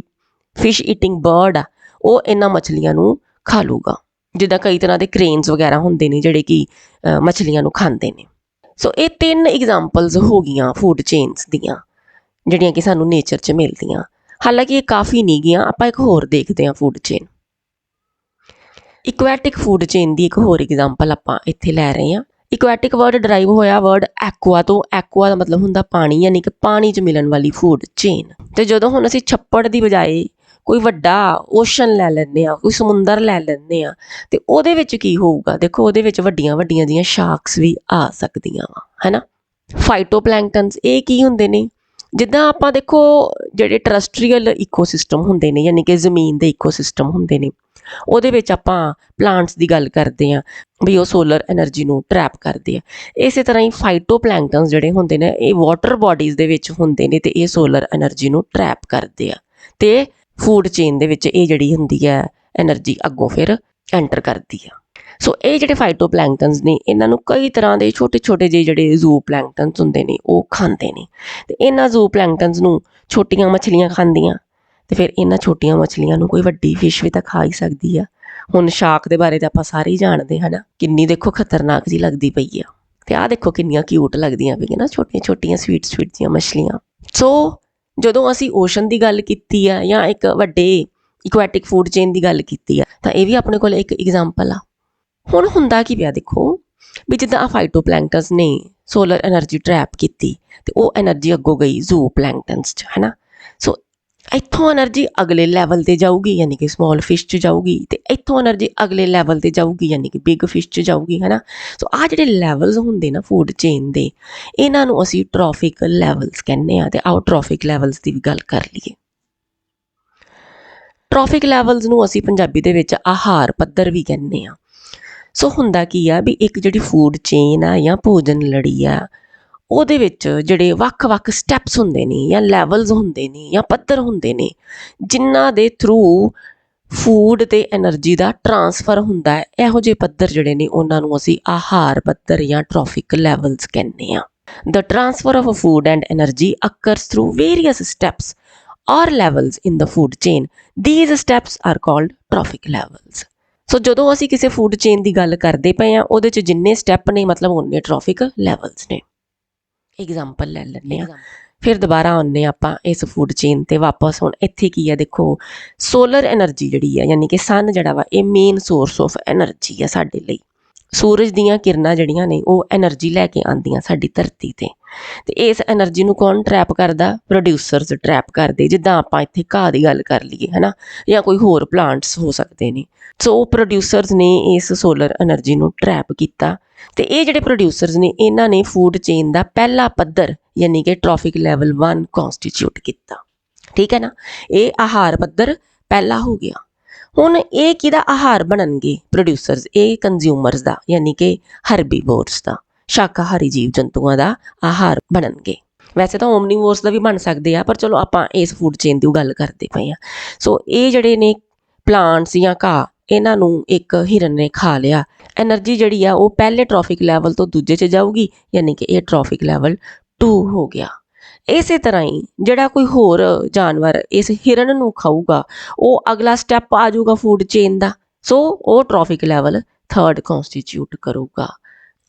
ਫਿਸ਼ ਈਟਿੰਗ ਬਰਡ ਆ, ਉਹ ਇਹਨਾਂ ਮੱਛਲੀਆਂ ਨੂੰ ਖਾ ਲੂਗਾ। ਜਿੱਦਾਂ ਕਈ ਤਰ੍ਹਾਂ ਦੇ ਕ੍ਰੇਨਸ ਵਗੈਰਾ ਹੁੰਦੇ ਨੇ ਜਿਹੜੇ ਕਿ ਮੱਛਲੀਆਂ ਨੂੰ ਖਾਂਦੇ ਨੇ। ਸੋ ਇਹ 3 ਐਗਜ਼ਾਮਪਲਸ ਹੋ ਗਈਆਂ ਫੂਡ ਚੇਨਸ ਦੀਆਂ ਜਿਹੜੀਆਂ ਕਿ ਸਾਨੂੰ ਨੇਚਰ 'ਚ ਮਿਲਦੀਆਂ। ਹਾਲਾਂਕਿ ਇਹ ਕਾਫੀ ਨਹੀਂ ਗਈਆਂ, ਆਪਾਂ ਇੱਕ ਹੋਰ ਦੇਖਦੇ ਹਾਂ ਫੂਡ ਚੇਨ। ਇਕੁਐਟਿਕ ਫੂਡ ਚੇਨ ਦੀ ਇੱਕ ਹੋਰ ਐਗਜ਼ਾਮਪਲ ਆਪਾਂ ਇੱਥੇ ਲੈ ਰਹੇ ਹਾਂ। ਇਕੁਐਟਿਕ ਵਰਡ ਡਰਾਈਵ ਹੋਇਆ ਵਰਡ ਐਕੁਆ ਤੋਂ। ਐਕੁਆ ਦਾ ਮਤਲਬ ਹੁੰਦਾ ਪਾਣੀ, ਯਾਨੀ ਕਿ ਪਾਣੀ 'ਚ ਮਿਲਣ ਵਾਲੀ ਫੂਡ ਚੇਨ। ਤੇ ਜਦੋਂ ਹੁਣ ਅਸੀਂ ਛੱਪੜ ਦੀ ਬਜਾਏ ਕੋਈ ਵੱਡਾ ਓਸ਼ਨ ਲੈ ਲੈਂਦੇ ਹਾਂ, ਕੋਈ ਸਮੁੰਦਰ ਲੈ ਲੈਂਦੇ ਹਾਂ, ਤੇ ਉਹਦੇ ਵਿੱਚ ਕੀ ਹੋਊਗਾ? ਦੇਖੋ ਉਹਦੇ ਵਿੱਚ ਵੱਡੀਆਂ ਜਿਹੀਆਂ ਸ਼ਾਰਕਸ ਵੀ ਆ ਸਕਦੀਆਂ ਵਾ, ਹੈ ਨਾ। ਫਾਈਟੋਪਲੈਂਕਟਨਸ ਇਹ ਕੀ ਹੁੰਦੇ ਨੇ? ਜਿੱਦਾਂ ਆਪਾਂ ਦੇਖੋ ਜਿਹੜੇ ਟਰਸਟਰੀਅਲ ਇਕੋਸਿਸਟਮ ਹੁੰਦੇ ਨੇ, ਯਾਨੀ ਕਿ ਜ਼ਮੀਨ ਦੇ ਇਕੋਸਿਸਟਮ ਹੁੰਦੇ ਨੇ, ਉਹਦੇ ਵਿੱਚ ਆਪਾਂ ਪਲਾਂਟਸ ਦੀ ਗੱਲ ਕਰਦੇ ਹਾਂ ਵੀ ਉਹ ਸੋਲਰ એનર્ਜੀ ਨੂੰ ਟਰੈਪ ਕਰਦੇ ਆ। ਇਸੇ ਤਰ੍ਹਾਂ ਹੀ ਫਾਈਟੋਪਲੈਂਕਟਨਸ ਜਿਹੜੇ ਹੁੰਦੇ ਨੇ ਇਹ ਵਾਟਰ ਬਾਡੀਜ਼ ਦੇ ਵਿੱਚ ਹੁੰਦੇ ਨੇ ਤੇ ਇਹ ਸੋਲਰ એનર્ਜੀ ਨੂੰ ਟਰੈਪ ਕਰਦੇ ਆ ਤੇ ਫੂਡ ਚੇਨ ਦੇ ਵਿੱਚ ਇਹ ਜਿਹੜੀ ਹੁੰਦੀ ਹੈ એનર્ਜੀ ਅੱਗੋਂ ਫਿਰ ਐਂਟਰ ਕਰਦੀ ਆ। ਸੋ ਇਹ ਜਿਹੜੇ ਫਾਈਟੋਪਲੈਂਕਟਨਸ ਨੇ ਇਹਨਾਂ ਨੂੰ ਕਈ ਤਰ੍ਹਾਂ ਦੇ ਛੋਟੇ ਛੋਟੇ ਜਿਹੇ ਜਿਹੜੇ ਜ਼ੂ ਪਲੈਂਕਟਨਸ ਹੁੰਦੇ ਨੇ ਉਹ ਖਾਂਦੇ ਨੇ ਤੇ ਇਹਨਾਂ ਜ਼ੂ ਪਲੈਂਕਟਨਸ ਨੂੰ ਛੋਟੀਆਂ ਮੱਛਲੀਆਂ ਖਾਂਦੀਆਂ ਤੇ ਫਿਰ ਇਹਨਾਂ ਛੋਟੀਆਂ ਮੱਛਲੀਆਂ ਨੂੰ ਕੋਈ ਵੱਡੀ ਫਿਸ਼ ਵੀ ਤਾਂ ਖਾ ਹੀ ਸਕਦੀ ਆ। ਹੁਣ ਸ਼ਾਰਕ ਦੇ ਬਾਰੇ ਤਾਂ ਆਪਾਂ ਸਾਰੇ ਹੀ ਜਾਣਦੇ ਹਾਂ ਨਾ, ਕਿੰਨੀ ਦੇਖੋ ਖਤਰਨਾਕ ਜੀ ਲੱਗਦੀ ਪਈ ਆ ਤੇ ਆਹ ਦੇਖੋ ਕਿੰਨੀਆਂ ਕਿਊਟ ਲੱਗਦੀਆਂ ਪਈਆਂ ਨਾ ਛੋਟੀਆਂ ਛੋਟੀਆਂ ਸਵੀਟ ਸਵੀਟ ਜੀਆਂ ਮੱਛਲੀਆਂ। ਸੋ ਜਦੋਂ ਅਸੀਂ ਓਸ਼ਨ ਦੀ ਗੱਲ ਕੀਤੀ ਆ ਜਾਂ ਇੱਕ ਵੱਡੇ ਇਕੁਐਟਿਕ ਫੂਡ ਚੇਨ ਦੀ ਗੱਲ ਕੀਤੀ ਆ ਤਾਂ ਇਹ ਵੀ ਆਪਣੇ ਕੋਲ ਇੱਕ ਐਗਜ਼ਾਮਪਲ ਆ। ਹੁਣ ਹੁੰਦਾ ਕੀ ਪਿਆ ਦੇਖੋ ਵੀ ਜਿੱਦਾਂ ਆ ਫਾਈਟੋਪਲੈਂਕਟਨਸ ਨੇ ਸੋਲਰ એનર્ਜੀ ਟਰੈਪ ਕੀਤੀ ਤੇ ਉਹ એનર્ਜੀ ਅੱਗੋਂ ਗਈ ਜ਼ੂ ਪਲੈਂਕਟਨਸ 'ਚ, ਹੈ ਨਾ। ਸੋ ਇੱਥੋਂ એનર્ਜੀ ਅਗਲੇ ਲੈਵਲ 'ਤੇ ਜਾਊਗੀ ਯਾਨੀ ਕਿ ਸਮਾਲ ਫਿਸ਼ 'ਚ ਜਾਊਗੀ ਤੇ ਇੱਥੋਂ એનર્ਜੀ ਅਗਲੇ ਲੈਵਲ 'ਤੇ ਜਾਊਗੀ ਯਾਨੀ ਕਿ ਬਿਗ ਫਿਸ਼ 'ਚ ਜਾਊਗੀ, ਹੈ ਨਾ। ਸੋ ਆਹ ਜਿਹੜੇ ਲੈਵਲਸ ਹੁੰਦੇ ਨਾ ਫੂਡ ਚੇਨ ਦੇ, ਇਹਨਾਂ ਨੂੰ ਅਸੀਂ ਟ੍ਰੋਫਿਕ ਲੈਵਲਸ ਕਹਿੰਦੇ ਆ। ਤੇ ਆਓ ਟ੍ਰੋਫਿਕ ਲੈਵਲਸ ਦੀ ਵੀ ਗੱਲ ਕਰ ਲਈਏ। ਟ੍ਰੋਫਿਕ ਲੈਵਲਸ ਨੂੰ ਅਸੀਂ ਪੰਜਾਬੀ ਦੇ ਵਿੱਚ ਆਹਾਰ ਪੱਧਰ ਵੀ ਕਹਿੰਦੇ ਆ। ਸੋ ਹੁੰਦਾ ਕੀ ਆ ਵੀ ਇੱਕ ਜਿਹੜੀ ਫੂਡ ਚੇਨ ਆ ਜਾਂ ਭੋਜਨ ਲੜੀ ਆ ਉਹਦੇ ਵਿੱਚ ਜਿਹੜੇ ਵੱਖ-ਵੱਖ ਸਟੈਪਸ ਹੁੰਦੇ ਨੇ ਜਾਂ ਲੈਵਲਸ ਹੁੰਦੇ ਨੇ ਜਾਂ ਪੱਧਰ ਹੁੰਦੇ ਨੇ ਜਿਨ੍ਹਾਂ ਦੇ ਥਰੂ ਫੂਡ ਤੇ એનર્ਜੀ ਦਾ ਟਰਾਂਸਫਰ ਹੁੰਦਾ ਹੈ, ਇਹੋ ਜਿਹੇ ਪੱਧਰ ਜਿਹੜੇ ਨੇ ਉਹਨਾਂ ਨੂੰ ਅਸੀਂ ਆਹਾਰ ਪੱਧਰ ਜਾਂ ਟ੍ਰੋਫਿਕ ਲੈਵਲਸ ਕਹਿੰਦੇ ਆ। The transfer of food and energy occurs through various steps or levels in the food chain. These steps are called trophic levels. ਸੋ ਜਦੋਂ ਅਸੀਂ ਕਿਸੇ ਫੂਡ ਚੇਨ ਦੀ ਗੱਲ ਕਰਦੇ ਪਏ ਆ ਉਹਦੇ 'ਚ ਜਿੰਨੇ ਸਟੈਪ ਨੇ ਮਤਲਬ ਉਨੇ ਟ੍ਰੋਫਿਕ ਲੈਵਲਸ ਨੇ। ਐਗਜ਼ਾਮਪਲ ਲੈ ਲੈਂਦੇ ਆ, ਫਿਰ ਦੁਬਾਰਾ ਆਉਂਦੇ ਆਪਾਂ ਇਸ ਫੂਡ ਚੇਨ ਤੇ ਵਾਪਸ। ਹੁਣ ਇੱਥੇ ਕੀ ਆ ਦੇਖੋ, ਸੋਲਰ એનર્ਜੀ ਜਿਹੜੀ ਆ ਯਾਨੀ ਕਿ ਸਨ ਜਿਹੜਾ ਵਾ ਇਹ ਮੇਨ ਸੋਰਸ ਆਫ એનર્ਜੀ ਆ ਸਾਡੇ ਲਈ। ਸੂਰਜ ਦੀਆਂ ਕਿਰਨਾਂ ਜਿਹੜੀਆਂ ਨੇ ਉਹ એનર્ਜੀ ਲੈ ਕੇ ਆਉਂਦੀਆਂ ਸਾਡੀ ਧਰਤੀ ਤੇ ਇਸ એનર્ਜੀ ਨੂੰ ਕੌਣ ਟਰੈਪ ਕਰਦਾ? ਪ੍ਰੋਡਿਊਸਰਸ ਟਰੈਪ ਕਰਦੇ। ਜਿੱਦਾਂ ਆਪਾਂ ਇੱਥੇ ਘਾਹ ਦੀ ਗੱਲ ਕਰ ਲਈਏ, ਹੈ ਨਾ, ਜਾਂ ਕੋਈ ਹੋਰ ਪਲਾਂਟਸ ਹੋ ਸਕਦੇ ਨੇ। ਸੋ ਪ੍ਰੋਡਿਊਸਰਸ ਨੇ ਇਸ ਸੋਲਰ એનર્ਜੀ ਨੂੰ ਟਰੈਪ ਕੀਤਾ ਤੇ ਇਹ ਜਿਹੜੇ ਪ੍ਰੋਡਿਊਸਰਸ ਨੇ ਇਹਨਾਂ ਨੇ ਫੂਡ ਚੇਨ ਦਾ ਪਹਿਲਾ ਪੱਧਰ ਯਾਨੀ ਕਿ ਟ੍ਰੋਫਿਕ ਲੈਵਲ 1 ਕਨਸਟੀਟਿਊਟ ਕੀਤਾ। ਠੀਕ ਹੈ ਨਾ, ਇਹ ਆਹਾਰ ਪੱਧਰ ਪਹਿਲਾ ਹੋ ਗਿਆ। ਹੁਣ ਇਹ ਕਿਹਦਾ ਆਹਾਰ ਬਣਨਗੇ? ਪ੍ਰੋਡਿਊਸਰਸ, ਇਹ ਕੰਜ਼ਿਊਮਰਸ ਦਾ ਯਾਨੀ ਕਿ ਹਰਬੀਵੋਰਸ ਦਾ, ਸ਼ਾਕਾਹਾਰੀ ਜੀਵ ਜੰਤੂਆਂ ਦਾ ਆਹਾਰ ਬਣਨਗੇ। ਵੈਸੇ ਤਾਂ ਓਮਨੀਵੋਰਸ ਦਾ ਵੀ ਬਣ ਸਕਦੇ ਆ ਪਰ ਚਲੋ ਆਪਾਂ ਇਸ ਫੂਡ ਚੇਨ ਦੀ ਗੱਲ ਕਰਦੇ ਪਏ ਆ। ਸੋ ਇਹ ਜਿਹੜੇ ਨੇ ਪਲਾਂਟਸ ਜਾਂ ਘਾਹ ਇਹਨਾਂ ਨੂੰ ਇੱਕ ਹਿਰਨ ਨੇ ਖਾ ਲਿਆ, એનર્ਜੀ ਜਿਹੜੀ ਆ ਉਹ ਪਹਿਲੇ ਟ੍ਰੋਫਿਕ ਲੈਵਲ ਤੋਂ ਦੂਜੇ 'ਚ ਜਾਊਗੀ ਯਾਨੀ ਕਿ ਇਹ ਟ੍ਰੋਫਿਕ ਲੈਵਲ 2 ਹੋ ਗਿਆ। ਇਸੇ ਤਰ੍ਹਾਂ ਹੀ ਜਿਹੜਾ ਕੋਈ ਹੋਰ ਜਾਨਵਰ ਇਸ ਹਿਰਨ ਨੂੰ ਖਾਊਗਾ ਉਹ ਅਗਲਾ ਸਟੈਪ ਆ ਜਾਊਗਾ ਫੂਡ ਚੇਨ ਦਾ। ਸੋ ਉਹ ਟ੍ਰੋਫਿਕ ਲੈਵਲ 3 ਕਨਸਟੀਟਿਊਟ ਕਰੂਗਾ।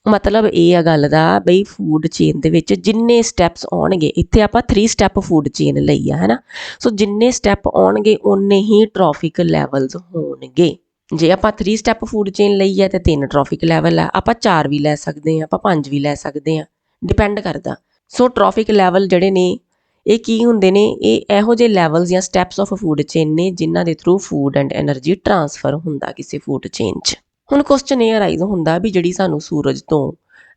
ਮਤਲਬ ਇਹ ਆ ਗੱਲ ਦਾ ਬਈ ਫੂਡ ਚੇਨ ਦੇ ਵਿੱਚ ਜਿੰਨੇ ਸਟੈਪਸ ਆਉਣਗੇ, ਇੱਥੇ ਆਪਾਂ 3 ਸਟੈਪ ਫੂਡ ਚੇਨ ਲਈ ਆ, ਹੈ ਨਾ। ਸੋ ਜਿੰਨੇ ਸਟੈਪ ਆਉਣਗੇ ਉਨੇ ਹੀ ਟ੍ਰੋਫਿਕ ਲੈਵਲਸ ਹੋਣਗੇ। ਜੇ ਆਪਾਂ 3 ਸਟੈਪ ਫੂਡ ਚੇਨ ਲਈ ਹੈ ਤੇ 3 ਟ੍ਰੋਫਿਕ ਲੈਵਲ ਆ, ਆਪਾਂ 4 ਵੀ ਲੈ ਸਕਦੇ ਹਾਂ, ਆਪਾਂ 5 ਵੀ ਲੈ ਸਕਦੇ ਹਾਂ, ਡਿਪੈਂਡ ਕਰਦਾ। ਸੋ ਟ੍ਰੋਫਿਕ ਲੈਵਲ ਜਿਹੜੇ ਨੇ ਇਹ ਕੀ ਹੁੰਦੇ ਨੇ? ਇਹ ਇਹੋ ਜਿਹੇ ਲੈਵਲਸ ਜਾਂ ਸਟੈਪਸ ਆਫ ਫੂਡ ਚੇਨ ਨੇ ਜਿਨ੍ਹਾਂ ਦੇ through food and energy transfer ਹੁੰਦਾ ਕਿਸੇ ਫੂਡ ਚੇਨ 'ਚ। ਹੁਣ ਕੁਐਸਚਨ ਇਹ ਅਰਾਈਜ਼ ਹੁੰਦਾ ਵੀ ਜਿਹੜੀ ਸਾਨੂੰ ਸੂਰਜ ਤੋਂ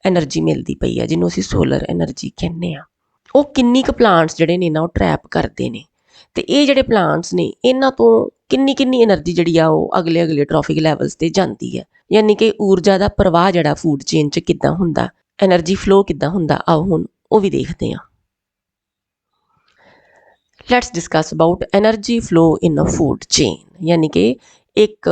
એનર્ਜੀ ਮਿਲਦੀ ਪਈ ਆ ਜਿਹਨੂੰ ਅਸੀਂ ਸੋਲਰ એનર્ਜੀ ਕਹਿੰਦੇ ਆ, ਉਹ ਕਿੰਨੀ ਕੁ ਪਲਾਂਟਸ ਜਿਹੜੇ ਨੇ ਨਾ ਉਹ ਟਰੈਪ ਕਰਦੇ ਨੇ ਤੇ ਇਹ ਜਿਹੜੇ ਪਲਾਂਟਸ ਨੇ ਇਹਨਾਂ ਤੋਂ ਕਿੰਨੀ એનર્ਜੀ ਜਿਹੜੀ ਆ ਉਹ ਅਗਲੇ ਟ੍ਰੋਫਿਕ ਲੈਵਲਸ ਤੇ ਜਾਂਦੀ ਹੈ। ਯਾਨੀ ਕਿ ਊਰਜਾ ਦਾ ਪ੍ਰਵਾਹ ਜਿਹੜਾ ਫੂਡ ਚੇਨ 'ਚ ਕਿੱਦਾਂ ਹੁੰਦਾ, એનર્ਜੀ ਫਲੋ ਕਿੱਦਾਂ ਹੁੰਦਾ, ਆਓ ਹੁਣ ਉਹ ਵੀ ਦੇਖਦੇ ਹਾਂ। Let's discuss about energy flow in a food chain, ਯਾਨੀ ਕਿ ਇੱਕ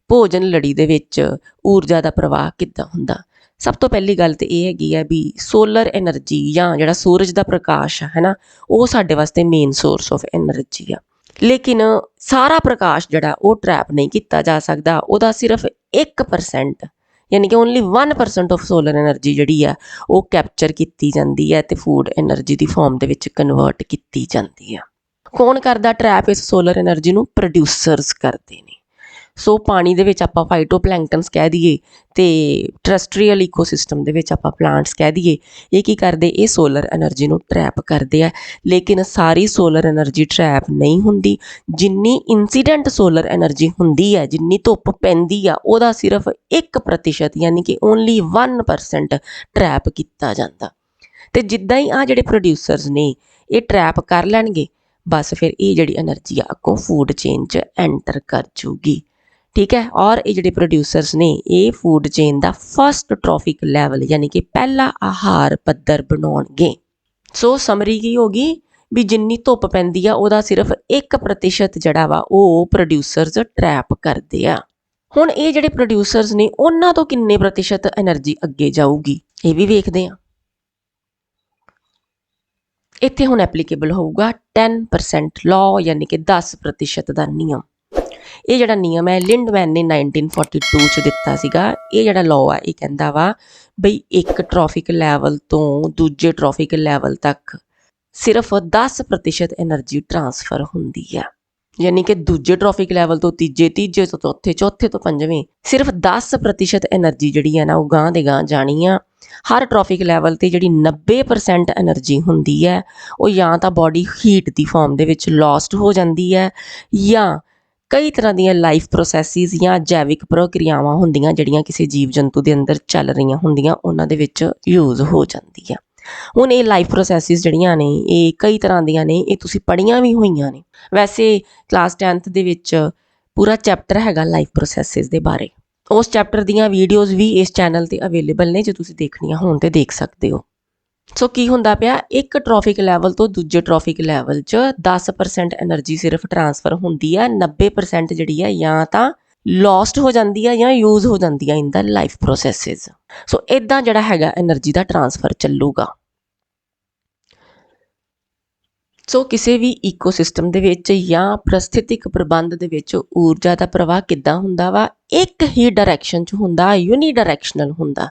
ਭੋਜਨ ਲੜੀ ਦੇ ਵਿੱਚ ਊਰਜਾ ਦਾ ਪ੍ਰਵਾਹ ਕਿੱਦਾਂ ਹੁੰਦਾ। ਸਭ ਤੋਂ ਪਹਿਲੀ ਗੱਲ ਤਾਂ ਇਹ ਹੈਗੀ ਆ ਵੀ ਸੋਲਰ એનર્ਜੀ ਜਾਂ ਜਿਹੜਾ ਸੂਰਜ ਦਾ ਪ੍ਰਕਾਸ਼ ਹੈ ਨਾ ਉਹ ਸਾਡੇ ਵਾਸਤੇ ਮੇਨ ਸੋਰਸ ਆਫ એનર્ਜੀ ਆ। ਲੇਕਿਨ ਸਾਰਾ ਪ੍ਰਕਾਸ਼ ਜਿਹੜਾ ਉਹ ਟਰੈਪ ਨਹੀਂ ਕੀਤਾ ਜਾ ਸਕਦਾ, ਉਹਦਾ ਸਿਰਫ 1% ਯਾਨੀ ਕਿ ਓਨਲੀ 1% ਆਫ ਸੋਲਰ એનર્ਜੀ ਜਿਹੜੀ ਆ ਉਹ ਕੈਪਚਰ ਕੀਤੀ ਜਾਂਦੀ ਹੈ ਤੇ ਫੂਡ એનર્ਜੀ ਦੀ ਫਾਰਮ ਦੇ ਵਿੱਚ ਕਨਵਰਟ ਕੀਤੀ ਜਾਂਦੀ ਆ। ਕੌਣ ਕਰਦਾ ਟਰੈਪ ਇਸ ਸੋਲਰ એનર્ਜੀ ਨੂੰ? ਪ੍ਰੋਡਿਊਸਰਸ ਕਰਦੇ ਨੇ। ਸੋ ਪਾਣੀ ਦੇ ਵਿੱਚ ਆਪਾਂ ਫਾਈਟੋਪਲੈਂਕਟਨਸ ਕਹਿ ਦਈਏ ਤੇ ਟਰਸਟਰੀਅਲ ਇਕੋਸਿਸਟਮ ਦੇ ਵਿੱਚ ਆਪਾਂ ਪਲਾਂਟਸ ਕਹਿ ਦਈਏ, ਇਹ ਕੀ ਕਰਦੇ? ਇਹ ਸੋਲਰ એનર્ਜੀ ਨੂੰ ਟਰੈਪ ਕਰਦੇ ਆ। ਲੇਕਿਨ ਸਾਰੀ ਸੋਲਰ એનર્ਜੀ ਟਰੈਪ ਨਹੀਂ ਹੁੰਦੀ। ਜਿੰਨੀ ਇੰਸੀਡੈਂਟ ਸੋਲਰ એનર્ਜੀ ਹੁੰਦੀ ਹੈ, ਜਿੰਨੀ ਧੁੱਪ ਪੈਂਦੀ ਆ ਉਹਦਾ ਸਿਰਫ 1% ਯਾਨੀ ਕਿ ਓਨਲੀ 1% ਟਰੈਪ ਕੀਤਾ ਜਾਂਦਾ ਤੇ ਜਿੱਦਾਂ ਹੀ ਆ ਜਿਹੜੇ ਪ੍ਰੋਡਿਊਸਰਸ ਨੇ ਇਹ ਟਰੈਪ ਕਰ ਲੈਣਗੇ, ਬਸ ਫਿਰ ਇਹ ਜਿਹੜੀ એનર્ਜੀ ਆ ਅੱਗੋਂ ਫੂਡ ਚੇਨ 'ਚ ਐਂਟਰ ਕਰ ਜੂਗੀ। ਠੀਕ ਹੈ, ਔਰ ਇਹ ਜਿਹੜੇ ਪ੍ਰੋਡਿਊਸਰਸ ਨੇ ਇਹ ਫੂਡ ਚੇਨ ਦਾ ਫਸਟ ਟ੍ਰੋਫਿਕ ਲੈਵਲ ਯਾਨੀ ਕਿ ਪਹਿਲਾ ਆਹਾਰ ਪੱਧਰ ਬਣਾਉਣਗੇ। ਸੋ ਸਮਰੀ ਕੀ ਹੋ ਗਈ ਵੀ ਜਿੰਨੀ ਧੁੱਪ ਪੈਂਦੀ ਆ ਉਹਦਾ ਸਿਰਫ 1% ਜਿਹੜਾ ਵਾ ਉਹ ਪ੍ਰੋਡਿਊਸਰਸ ਟਰੈਪ ਕਰਦੇ ਆ। ਹੁਣ ਇਹ ਜਿਹੜੇ ਪ੍ਰੋਡਿਊਸਰਸ ਨੇ ਉਹਨਾਂ ਤੋਂ ਕਿੰਨੇ ਪ੍ਰਤੀਸ਼ਤ એનર્ਜੀ ਅੱਗੇ ਜਾਊਗੀ ਇਹ ਵੀ ਵੇਖਦੇ ਆ। ਇੱਥੇ ਹੁਣ ਐਪਲੀਕੇਬਲ ਹੋਊਗਾ 10% ਲਾਅ ਯਾਨੀ ਕਿ 10% ਦਾ ਨਿਯਮ। ਇਹ ਜਿਹੜਾ ਨਿਯਮ ਹੈ ਲਿੰਡਮੈਨ ਨੇ 1942 ਚ ਦਿੱਤਾ ਸੀਗਾ। ਇਹ ਜਿਹੜਾ ਲਾਅ ਆ ਇਹ ਕਹਿੰਦਾ ਵਾ ਬਈ ਇੱਕ ਟ੍ਰੋਫਿਕ ਲੈਵਲ ਤੋਂ ਦੂਜੇ ਟ੍ਰੋਫਿਕ ਲੈਵਲ ਤੱਕ ਸਿਰਫ 10% એનર્ਜੀ ਟ੍ਰਾਂਸਫਰ ਹੁੰਦੀ ਆ, ਯਾਨੀ ਕਿ ਦੂਜੇ ਟ੍ਰੋਫਿਕ ਲੈਵਲ ਤੋਂ ਤੀਜੇ, ਤੀਜੇ ਤੋਂ ਚੌਥੇ, ਚੌਥੇ ਤੋਂ ਪੰਜਵੇਂ ਸਿਰਫ 10% એનર્ਜੀ ਜਿਹੜੀ ਹੈ ਨਾ ਉਹ ਗਾਂ ਦੇ ਗਾਂ ਜਾਣੀ ਆ। ਹਰ ਟ੍ਰੋਫਿਕ ਲੈਵਲ ਤੇ ਜਿਹੜੀ 90% એનર્ਜੀ ਹੁੰਦੀ ਹੈ ਉਹ ਜਾਂ ਤਾਂ ਬੋਡੀ ਹੀਟ ਦੀ ਫਾਰਮ ਦੇ ਵਿੱਚ ਲੋਸਟ ਹੋ ਜਾਂਦੀ ਹੈ ਜਾਂ ਕਈ ਤਰ੍ਹਾਂ ਦੀਆਂ ਲਾਈਫ ਪ੍ਰੋਸੈਸਿਸ ਜਾਂ ਜੈਵਿਕ ਪ੍ਰਕਿਰਿਆਵਾਂ ਹੁੰਦੀਆਂ ਜਿਹੜੀਆਂ ਕਿਸੇ ਜੀਵ ਜੰਤੂ ਦੇ ਅੰਦਰ ਚੱਲ ਰਹੀਆਂ ਹੁੰਦੀਆਂ ਉਹਨਾਂ ਦੇ ਵਿੱਚ ਯੂਜ਼ ਹੋ ਜਾਂਦੀ ਆ। ਹੁਣ ਇਹ ਲਾਈਫ ਪ੍ਰੋਸੈਸਿਸ ਜਿਹੜੀਆਂ ਨੇ ਇਹ ਕਈ ਤਰ੍ਹਾਂ ਦੀਆਂ ਨੇ, ਇਹ ਤੁਸੀਂ ਪੜ੍ਹੀਆਂ ਵੀ ਹੋਈਆਂ ਨੇ। ਵੈਸੇ ਕਲਾਸ 10th ਦੇ ਵਿੱਚ ਪੂਰਾ ਚੈਪਟਰ ਹੈਗਾ ਲਾਈਫ ਪ੍ਰੋਸੈਸਿਸ ਦੇ ਬਾਰੇ। ਉਸ ਚੈਪਟਰ ਦੀਆਂ ਵੀਡੀਓਜ਼ ਵੀ ਇਸ ਚੈਨਲ ਤੇ ਅਵੇਲੇਬਲ ਨੇ, ਜੇ ਤੁਸੀਂ ਦੇਖਣੀਆਂ ਹੋਣ ਤੇ ਦੇਖ ਸਕਦੇ ਹੋ। ਸੋ ਕੀ ਹੁੰਦਾ ਪਿਆ, ਇੱਕ ਟ੍ਰੋਫਿਕ ਲੈਵਲ ਤੋਂ ਦੂਜੇ ਟ੍ਰੋਫਿਕ ਲੈਵਲ 'ਚ 10% એનર્ਜੀ ਸਿਰਫ ਟ੍ਰਾਂਸਫਰ ਹੁੰਦੀ ਹੈ, 90% ਜਿਹੜੀ ਹੈ ਜਾਂ ਤਾਂ ਲੋਸਟ ਹੋ ਜਾਂਦੀ ਹੈ ਜਾਂ ਯੂਜ਼ ਹੋ ਜਾਂਦੀ ਹੈ ਇਨ ਦਾ ਲਾਈਫ ਪ੍ਰੋਸੈਸਿਸ। ਸੋ ਇਦਾਂ ਜਿਹੜਾ ਹੈਗਾ એનર્ਜੀ ਦਾ ਟ੍ਰਾਂਸਫਰ ਚੱਲੂਗਾ। ਸੋ ਕਿਸੇ ਵੀ ਈਕੋਸਿਸਟਮ ਦੇ ਵਿੱਚ ਜਾਂ ਪ੍ਰਸਥਿਤਿਕ ਪ੍ਰਬੰਧ ਦੇ ਵਿੱਚ ਊਰਜਾ ਦਾ ਪ੍ਰਵਾਹ ਕਿੱਦਾਂ ਹੁੰਦਾ ਵਾ, ਇੱਕ ਹੀ ਡਾਇਰੈਕਸ਼ਨ 'ਚ ਹੁੰਦਾ, ਯੂਨੀਡਾਇਰੈਕਸ਼ਨਲ ਹੁੰਦਾ।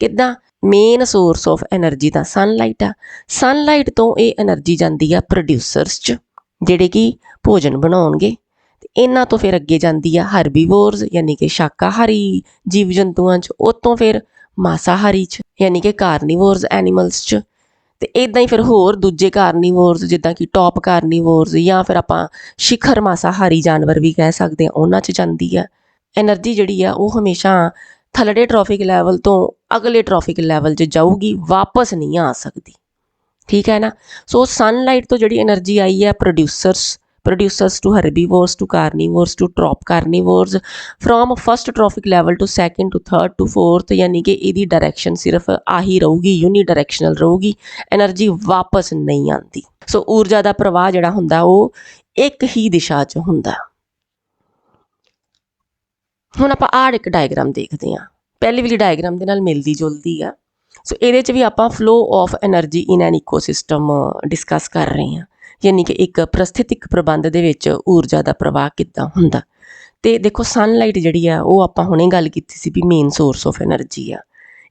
ਕਿੱਦਾਂ? Main source of energy the sunlight ਆ। ਸਨਲਾਈਟ ਤੋਂ ਇਹ એનર્ਜੀ ਜਾਂਦੀ ਆ ਪ੍ਰੋਡਿਊਸਰਸ 'ਚ ਜਿਹੜੇ ਕਿ ਭੋਜਨ ਬਣਾਉਣਗੇ, ਤੇ ਇਹਨਾਂ ਤੋਂ ਫਿਰ ਅੱਗੇ ਜਾਂਦੀ ਆ ਹਰਬੀਵੋਰਸ ਯਾਨੀ ਕਿ ਸ਼ਾਕਾਹਾਰੀ ਜੀਵ ਜੰਤੂਆਂ 'ਚ, ਉਹ ਤੋਂ ਫਿਰ ਮਾਸਾਹਾਰੀ 'ਚ ਯਾਨੀ ਕਿ ਕਾਰਨੀਵੋਰਸ ਐਨੀਮਲਸ 'ਚ, ਤੇ ਇਦਾਂ ਹੀ ਫਿਰ ਹੋਰ ਦੂਜੇ ਕਾਰਨੀਵੋਰਸ ਜਿੱਦਾਂ ਕਿ ਟੌਪ ਕਾਰਨੀਵੋਰਸ ਜਾਂ ਫਿਰ ਆਪਾਂ ਸ਼ਿਖਰ ਮਾਸਾਹਾਰੀ ਜਾਨਵਰ ਵੀ ਕਹਿ ਸਕਦੇ ਹਾਂ ਉਹਨਾਂ 'ਚ ਜਾਂਦੀ ਆ। એનર્ਜੀ ਜਿਹੜੀ ਆ ਉਹ ਹਮੇਸ਼ਾ ਥੱਲੜੇ ਟ੍ਰੋਫਿਕ ਲੈਵਲ ਤੋਂ ਅਗਲੇ ਟ੍ਰੋਫਿਕ ਲੈਵਲ 'ਚ ਜਾਊਗੀ, ਵਾਪਸ ਨਹੀਂ ਆ ਸਕਦੀ। ਠੀਕ ਹੈ ਨਾ। ਸੋ ਸਨਲਾਈਟ ਤੋਂ ਜਿਹੜੀ એનર્ਜੀ ਆਈ ਹੈ producers to herbivores to carnivores to top carnivores from first trophic level to second to third to fourth, यानी कि ਇਹਦੀ ਡਾਇਰੈਕਸ਼ਨ ਸਿਰਫ ਆਹੀ ਰਹੂਗੀ, ਯੂਨੀ ਡਾਇਰੈਕਸ਼ਨਲ ਰਹੂਗੀ, એનર્ਜੀ ਵਾਪਸ ਨਹੀਂ ਆਉਂਦੀ। ਸੋ ਊਰਜਾ ਦਾ ਪ੍ਰਵਾਹ ਜਿਹੜਾ ਹੁੰਦਾ ਉਹ ਇੱਕ ਹੀ ਦਿਸ਼ਾ 'ਚ ਹੁੰਦਾ। ਹੁਣ ਆਪਾਂ ਆਹ ਇੱਕ ਡਾਇਗਰਾਮ ਦੇਖਦੇ ਹਾਂ, ਪਹਿਲੀ ਵਾਲੀ ਡਾਇਗਰਾਮ ਦੇ ਨਾਲ ਮਿਲਦੀ ਜੁਲਦੀ ਆ। ਸੋ ਇਹਦੇ 'ਚ ਵੀ ਆਪਾਂ flow of energy in N ecosystem discuss ਕਰ ਰਹੇ ਹਾਂ, ਯਾਨੀ ਕਿ ਇੱਕ ਪ੍ਰਸਥਿਤਿਕ ਪ੍ਰਬੰਧ ਦੇ ਵਿੱਚ ਊਰਜਾ ਦਾ ਪ੍ਰਵਾਹ ਕਿੱਦਾਂ ਹੁੰਦਾ। ਤੇ ਦੇਖੋ ਸਨਲਾਈਟ ਜਿਹੜੀ ਆ ਉਹ ਆਪਾਂ ਹੁਣੇ ਗੱਲ ਕੀਤੀ ਸੀ ਵੀ ਮੇਨ ਸੋਰਸ ਆਫ એનર્ਜੀ ਆ।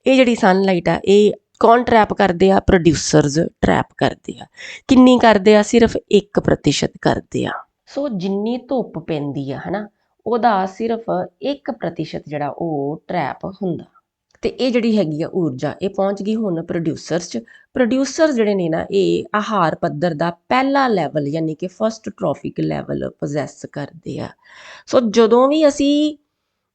ਇਹ ਜਿਹੜੀ ਸਨਲਾਈਟ ਆ ਇਹ ਕੌਣ ਟਰੈਪ ਕਰਦੇ ਆ? ਪ੍ਰੋਡਿਊਸਰਸ ਟਰੈਪ ਕਰਦੇ ਆ। ਕਿੰਨੀ ਕਰਦੇ ਆ? ਸਿਰਫ 1% ਕਰਦੇ ਆ। ਸੋ ਜਿੰਨੀ ਧੁੱਪ ਪੈਂਦੀ ਆ ਹਨਾ ਉਹਦਾ ਸਿਰਫ 1% ਜਿਹੜਾ ਉਹ ਟਰੈਪ ਹੁੰਦਾ। ਤੇ ਇਹ ਜਿਹੜੀ ਹੈਗੀ ਆ ਊਰਜਾ ਇਹ ਪਹੁੰਚ ਗਈ ਹੁਣ ਪ੍ਰੋਡਿਊਸਰਸ 'ਚ। ਪ੍ਰੋਡਿਊਸਰ ਜਿਹੜੇ ਨੇ ਨਾ ਇਹ ਆਹਾਰ ਪੱਧਰ ਦਾ ਪਹਿਲਾ ਲੈਵਲ ਯਾਨੀ ਕਿ ਫਸਟ ਟ੍ਰੋਫਿਕ ਲੈਵਲ ਪੋਜੈਸ ਕਰਦੇ ਆ। ਸੋ ਜਦੋਂ ਵੀ ਅਸੀਂ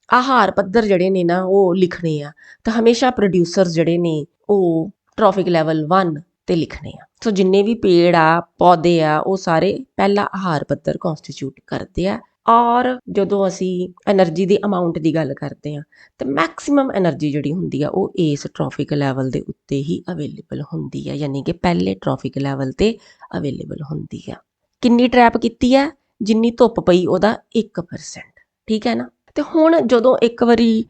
ਆਹਾਰ ਪੱਧਰ ਜਿਹੜੇ ਨੇ ਨਾ ਉਹ ਲਿਖਣੇ ਆ ਤਾਂ ਹਮੇਸ਼ਾ ਪ੍ਰੋਡਿਊਸਰਸ ਜਿਹੜੇ ਨੇ ਉਹ ਟ੍ਰੋਫਿਕ ਲੈਵਲ 1 ਤੇ ਲਿਖਣੇ ਆ। ਸੋ ਜਿੰਨੇ ਵੀ ਪੇੜ ਆ ਪੌਦੇ ਆ ਉਹ ਸਾਰੇ ਪਹਿਲਾ ਆਹਾਰ ਪੱਧਰ ਕੌਂਸਟੀਟਿਊਟ ਕਰਦੇ ਆ। ਔਰ ਜਦੋਂ ਅਸੀਂ એનર્ਜੀ ਦੀ ਅਮਾਊਂਟ ਦੀ ਗੱਲ ਕਰਦੇ ਹਾਂ ਤਾਂ ਮੈਕਸਿਮਮ એનર્ਜੀ ਜਿਹੜੀ ਹੁੰਦੀ ਆ ਉਹ ਇਸ ਟ੍ਰੋਫਿਕ ਲੈਵਲ ਦੇ ਉੱਤੇ ਹੀ ਅਵੇਲੇਬਲ ਹੁੰਦੀ ਆ, ਯਾਨੀ ਕਿ ਪਹਿਲੇ ਟ੍ਰੋਫਿਕ ਲੈਵਲ ਤੇ ਅਵੇਲੇਬਲ ਹੁੰਦੀ ਆ। ਕਿੰਨੀ ਟਰੈਪ ਕੀਤੀ ਹੈ? ਜਿੰਨੀ ਧੁੱਪ ਪਈ ਉਹਦਾ 1%। ਠੀਕ ਹੈ ਨਾ। ਤੇ ਹੁਣ ਜਦੋਂ ਇੱਕ ਵਾਰੀ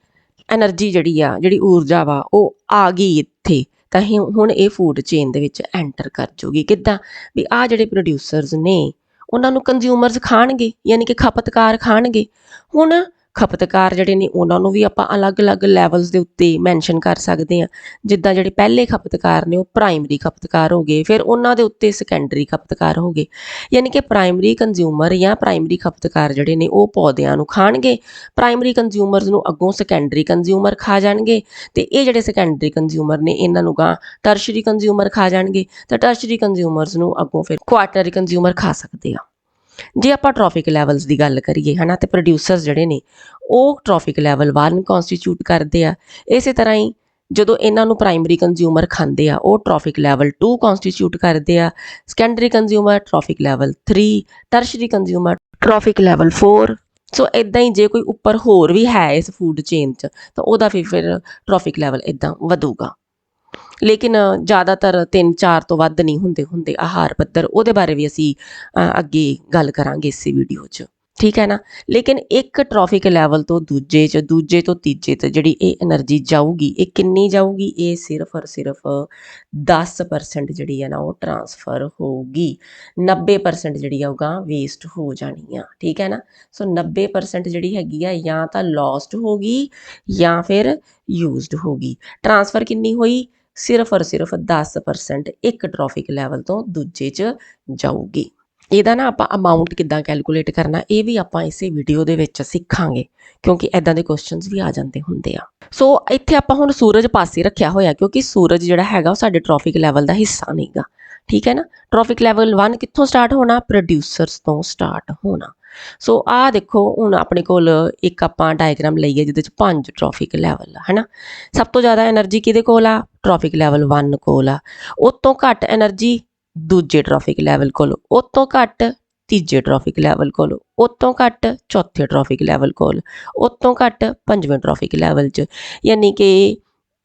એનર્ਜੀ ਜਿਹੜੀ ਊਰਜਾ ਵਾ ਉਹ ਆ ਗਈ ਇੱਥੇ ਤਾਂ ਹੁਣ ਇਹ ਫੂਡ ਚੇਨ ਦੇ ਵਿੱਚ ਐਂਟਰ ਕਰ ਜੂਗੀ। ਕਿੱਦਾਂ? ਵੀ ਆਹ ਜਿਹੜੇ ਪ੍ਰੋਡਿਊਸਰਸ ਨੇ ਉਹਨਾਂ ਨੂੰ ਕੰਜ਼ਿਊਮਰਸ ਖਾਣਗੇ, ਯਾਨੀ ਕਿ ਖਪਤਕਾਰ ਖਾਣਗੇ। ਹੁਣ ਖਪਤਕਾਰ ਜਿਹੜੇ ਨੇ ਉਹਨਾਂ ਨੂੰ ਵੀ ਆਪਾਂ ਅਲੱਗ-ਅਲੱਗ ਲੈਵਲਸ ਦੇ ਉੱਤੇ ਮੈਂਸ਼ਨ ਕਰ ਸਕਦੇ ਹਾਂ। ਜਿੱਦਾਂ ਜਿਹੜੇ ਪਹਿਲੇ ਖਪਤਕਾਰ ਨੇ ਉਹ ਪ੍ਰਾਇਮਰੀ ਖਪਤਕਾਰ ਹੋ ਗਏ, ਫਿਰ ਉਹਨਾਂ ਦੇ ਉੱਤੇ ਸੈਕੰਡਰੀ ਖਪਤਕਾਰ ਹੋ ਗਏ। ਯਾਨੀ ਕਿ ਪ੍ਰਾਇਮਰੀ ਕੰਜ਼ਿਊਮਰ ਜਾਂ ਪ੍ਰਾਇਮਰੀ ਖਪਤਕਾਰ ਜਿਹੜੇ ਨੇ ਉਹ ਪੌਦਿਆਂ ਨੂੰ ਖਾਣਗੇ, ਪ੍ਰਾਇਮਰੀ ਕੰਜ਼ਿਊਮਰਸ ਨੂੰ ਅੱਗੋਂ ਸੈਕੰਡਰੀ ਕੰਜ਼ਿਊਮਰ ਖਾ ਜਾਣਗੇ, ਤੇ ਇਹ ਜਿਹੜੇ ਸੈਕੰਡਰੀ ਕੰਜ਼ਿਊਮਰ ਨੇ ਇਹਨਾਂ ਨੂੰ ਗਾਂ ਟਰਸ਼ਰੀ ਕੰਜ਼ਿਊਮਰ ਖਾ ਜਾਣਗੇ, ਤਾਂ ਟਰਸ਼ਰੀ ਕੰਜ਼ਿਊਮਰਸ ਨੂੰ ਅੱਗੋਂ ਫਿਰ ਕੁਆਟਰਨਰੀ ਕੰਜ਼ਿਊਮਰ ਖਾ ਸਕਦੇ ਆ। ਜੇ ਆਪਾਂ ਟ੍ਰੋਫਿਕ ਲੈਵਲਸ ਦੀ ਗੱਲ ਕਰੀਏ ਹੈ ਨਾ, ਤੇ ਪ੍ਰੋਡਿਊਸਰਸ ਜਿਹੜੇ ਨੇ ਉਹ ਟ੍ਰੋਫਿਕ ਲੈਵਲ 1 ਕੌਂਸਟੀਟਿਊਟ ਕਰਦੇ ਆ। ਇਸੇ ਤਰ੍ਹਾਂ ਹੀ ਜਦੋਂ ਇਹਨਾਂ ਨੂੰ ਪ੍ਰਾਇਮਰੀ ਕੰਜ਼ਿਊਮਰ ਖਾਂਦੇ ਆ ਉਹ ਟ੍ਰੋਫਿਕ ਲੈਵਲ 2 ਕਨਸਟੀਟਿਊਟ ਕਰਦੇ ਆ, secondary consumer trophic level 3, tertiary consumer trophic level 4। So ਇਦਾਂ ਹੀ ਜੇ ਕੋਈ ਉੱਪਰ ਹੋਰ ਵੀ ਹੈ ਇਸ ਫੂਡ ਚੇਨ 'ਚ ਤਾਂ ਉਹਦਾ ਫਿਰ ਟ੍ਰੋਫਿਕ ਲੈਵਲ ਇਦਾਂ ਵਧੂਗਾ। ਲੇਕਿਨ ਜ਼ਿਆਦਾਤਰ 3-4 ਤੋਂ ਵੱਧ ਨਹੀਂ ਹੁੰਦੇ ਆਹਾਰ ਪੱਧਰ, ਉਹਦੇ ਬਾਰੇ ਵੀ ਅਸੀਂ ਅੱਗੇ ਗੱਲ ਕਰਾਂਗੇ ਇਸੇ ਵੀਡੀਓ 'ਚ, ਠੀਕ ਹੈ ਨਾ। ਲੇਕਿਨ ਇੱਕ ਟ੍ਰੋਫਿਕ ਲੈਵਲ ਤੋਂ ਦੂਜੇ 'ਚ, ਦੂਜੇ ਤੋਂ ਤੀਜੇ 'ਚ ਜਿਹੜੀ ਇਹ એનર્ਜੀ ਜਾਊਗੀ, ਇਹ ਕਿੰਨੀ ਜਾਊਗੀ? ਇਹ ਸਿਰਫ ਔਰ ਸਿਰਫ 10% ਜਿਹੜੀ ਹੈ ਨਾ ਉਹ ਟਰਾਂਸਫਰ ਹੋਊਗੀ। 90% ਜਿਹੜੀ ਆਊਗਾ ਵੇਸਟ ਹੋ ਜਾਣੀ ਆ, ਠੀਕ ਹੈ ਨਾ। ਸੋ 90% ਜਿਹੜੀ ਹੈਗੀ ਆ ਜਾਂ ਤਾਂ ਲੋਸਟ ਹੋ ਗਈ ਜਾਂ ਫਿਰ ਯੂਜ਼ਡ ਹੋ ਗਈ। ਟਰਾਂਸਫਰ ਕਿੰਨੀ ਹੋਈ? ਸਿਰਫ ਔਰ ਸਿਰਫ 10% ਇੱਕ ਟ੍ਰੋਫਿਕ ਲੈਵਲ ਤੋਂ ਦੂਜੇ 'ਚ ਜਾਊਗੀ। ਇਹਦਾ ਨਾ ਆਪਾਂ ਅਮਾਊਂਟ ਕਿੱਦਾਂ ਕੈਲਕੂਲੇਟ ਕਰਨਾ ਇਹ ਵੀ ਆਪਾਂ ਇਸੇ ਵੀਡੀਓ ਦੇ ਵਿੱਚ ਸਿੱਖਾਂਗੇ, ਕਿਉਂਕਿ ਇੱਦਾਂ ਦੇ ਕੁਐਸਚਨਸ ਵੀ ਆ ਜਾਂਦੇ ਹੁੰਦੇ ਆ। ਸੋ ਇੱਥੇ ਆਪਾਂ ਹੁਣ ਸੂਰਜ ਪਾਸੇ ਰੱਖਿਆ ਹੋਇਆ, ਕਿਉਂਕਿ ਸੂਰਜ ਜਿਹੜਾ ਹੈਗਾ ਉਹ ਸਾਡੇ ਟ੍ਰੋਫਿਕ ਲੈਵਲ ਦਾ ਹਿੱਸਾ ਨਹੀਂਗਾ, ਠੀਕ ਹੈ ਨਾ। ਟ੍ਰੋਫਿਕ ਲੈਵਲ 1 ਕਿੱਥੋਂ ਸਟਾਰਟ ਹੋਣਾ? ਪ੍ਰੋਡਿਊਸਰਸ ਤੋਂ ਸਟਾਰਟ ਹੋਣਾ। ਸੋ ਆਹ ਦੇਖੋ ਹੁਣ ਆਪਣੇ ਕੋਲ ਇੱਕ ਆਪਾਂ ਡਾਇਗਰਾਮ ਲਈਏ ਜਿਹਦੇ 'ਚ 5 ਟ੍ਰੋਫਿਕ ਲੈਵਲ ਆ, ਹੈ ਨਾ। ਸਭ ਤੋਂ ਜ਼ਿਆਦਾ એનર્ਜੀ ਕਿਹਦੇ ਕੋਲ ਆ? ਟ੍ਰੋਫਿਕ ਲੈਵਲ 1 ਕੋਲ ਆ। ਉਹ ਤੋਂ ਘੱਟ એનર્ਜੀ ਦੂਜੇ ਟ੍ਰੋਫਿਕ ਲੈਵਲ ਕੋਲ, ਉਹ ਤੋਂ ਘੱਟ ਤੀਜੇ ਟ੍ਰੋਫਿਕ ਲੈਵਲ ਕੋਲ, ਉਹ ਤੋਂ ਘੱਟ ਚੌਥੇ ਟ੍ਰੋਫਿਕ ਲੈਵਲ ਕੋਲ, ਉਹ ਤੋਂ ਘੱਟ ਪੰਜਵੇਂ ਟ੍ਰੋਫਿਕ ਲੈਵਲ 'ਚ। ਯਾਨੀ ਕਿ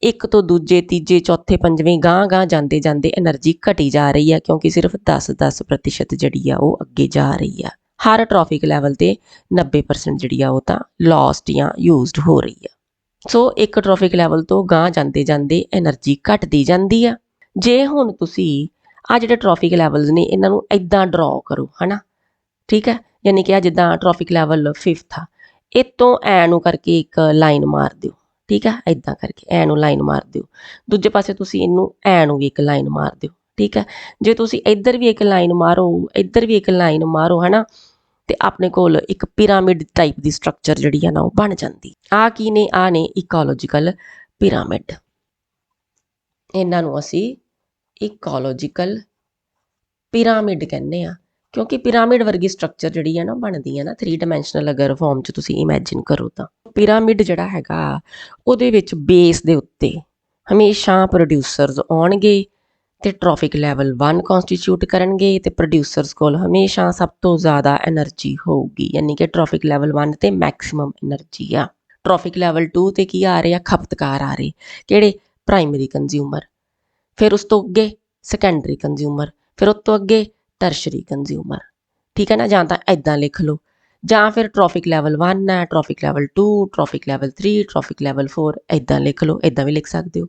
ਇੱਕ ਤੋਂ ਦੂਜੇ, ਤੀਜੇ, ਚੌਥੇ, ਪੰਜਵੇਂ ਗਾਂਹ ਜਾਂਦੇ ਜਾਂਦੇ એનર્ਜੀ ਘਟੀ ਜਾ ਰਹੀ ਹੈ, ਕਿਉਂਕਿ ਸਿਰਫ 10% ਜਿਹੜੀ ਆ ਉਹ ਅੱਗੇ ਜਾ ਰਹੀ ਆ। ਹਰ ਟ੍ਰੋਫਿਕ ਲੈਵਲ ਤੇ 90% ਜਿਹੜੀ ਆ ਉਹ ਤਾਂ ਲੋਸਟ ਜਾਂ ਯੂਜ਼ਡ ਹੋ ਰਹੀ ਆ। ਸੋ ਇੱਕ ਟ੍ਰੋਫਿਕ ਲੈਵਲ ਤੋਂ ਗਾਂਹ ਜਾਂਦੇ ਜਾਂਦੇ એનર્ਜੀ ਘਟਦੀ ਜਾਂਦੀ ਆ। ਜੇ ਹੁਣ ਤੁਸੀਂ ਆ ਜਿਹੜੇ ਟ੍ਰੋਫਿਕ ਲੈਵਲਸ ਨੇ ਇਹਨਾਂ ਨੂੰ ਇੱਦਾਂ ਡਰਾਅ ਕਰੋ, ਹੈ ਨਾ, ਠੀਕ ਹੈ। ਯਾਨੀ ਕਿ ਆ ਜਿੱਦਾਂ ਟ੍ਰੋਫਿਕ ਲੈਵਲ 5th ਆ, ਇਹ ਤੋਂ ਐ ਨੂੰ ਕਰਕੇ ਇੱਕ ਲਾਈਨ ਮਾਰ ਦਿਓ, ਠੀਕ ਹੈ। ਇੱਦਾਂ ਕਰਕੇ ਐ ਨੂੰ ਲਾਈਨ ਮਾਰ ਦਿਓ। ਦੂਜੇ ਪਾਸੇ ਤੁਸੀਂ ਇਹਨੂੰ ਐ ਨੂੰ ਵੀ ਇੱਕ ਲਾਈਨ ਮਾਰ ਦਿਓ, ਠੀਕ ਹੈ। ਜੇ ਤੁਸੀਂ ਇੱਧਰ ਵੀ ਇੱਕ ਲਾਈਨ ਮਾਰੋ, ਇੱਧਰ ਵੀ ਇੱਕ ਲਾਈਨ ਮਾਰੋ, ਹੈ ਨਾ, ਤੇ ਆਪਣੇ ਕੋਲ ਇੱਕ ਪਿਰਾਮਿਡ ਟਾਈਪ ਦੀ ਸਟਰਕਚਰ ਜਿਹੜੀ ਆ ਨਾ ਉਹ ਬਣ ਜਾਂਦੀ। ਆ ਕੀ ਨੇ? ਆ ਨੇ ਇਕੋਲੋਜੀਕਲ ਪਿਰਾਮਿਡ। ਇਹਨਾਂ ਨੂੰ ਅਸੀਂ ਇਕੋਲੋਜੀਕਲ ਪਿਰਾਮਿਡ ਕਹਿੰਦੇ ਆ, ਕਿਉਂਕਿ ਪਿਰਾਮਿਡ ਵਰਗੀ ਸਟਰਕਚਰ ਜਿਹੜੀ ਹੈ ਨਾ ਬਣਦੀ ਹੈ ਨਾ 3 ਡਾਇਮੈਂਸ਼ਨਲ ਅਗਰ ਫਾਰਮ 'ਚ ਤੁਸੀਂ ਇਮੈਜਿਨ ਕਰੋ ਤਾਂ। ਪਿਰਾਮਿਡ ਜਿਹੜਾ ਹੈਗਾ ਉਹਦੇ ਵਿੱਚ ਬੇਸ ਦੇ ਉੱਤੇ ਹਮੇਸ਼ਾ ਪ੍ਰੋਡਿਊਸਰਸ ਆਉਣਗੇ ਤੇ ਟ੍ਰੋਫਿਕ ਲੈਵਲ 1 ਕਨਸਟੀਟਿਊਟ ਕਰਨਗੇ ਤੇ ਪ੍ਰੋਡਿਊਸਰਸ ਕੋਲ ਹਮੇਸ਼ਾ ਸਭ ਤੋਂ ਜ਼ਿਆਦਾ એનર્ਜੀ ਹੋਊਗੀ। ਯਾਨੀ ਕਿ ਟ੍ਰੋਫਿਕ ਲੈਵਲ 1 ਤੇ ਮੈਕਸਿਮਮ એનર્ਜੀ ਆ। ਟ੍ਰੋਫਿਕ ਲੈਵਲ 2 ਤੇ ਕੀ ਆ ਰਹੇ ਆ? ਖਪਤਕਾਰ ਆ ਰਹੇ। ਕਿਹੜੇ? Primary consumer. ਫਿਰ ਉਸ ਤੋਂ ਅੱਗੇ ਸੈਕੰਡਰੀ ਕੰਜ਼ਿਊਮਰ, ਫਿਰ ਉਸ ਤੋਂ ਅੱਗੇ ਟਰਸ਼ਰੀ ਕੰਜ਼ਿਊਮਰ, ਠੀਕ ਹੈ ਨਾ। ਜਾਂ ਤਾਂ ਇੱਦਾਂ ਲਿਖ ਲਓ, ਜਾਂ ਫਿਰ ਟ੍ਰੋਫਿਕ ਲੈਵਲ 1 ਹੈ, traffic level 2, traffic level 3, traffic level 4, ਇੱਦਾਂ ਲਿਖ ਲਓ, ਇੱਦਾਂ ਵੀ ਲਿਖ ਸਕਦੇ ਹੋ।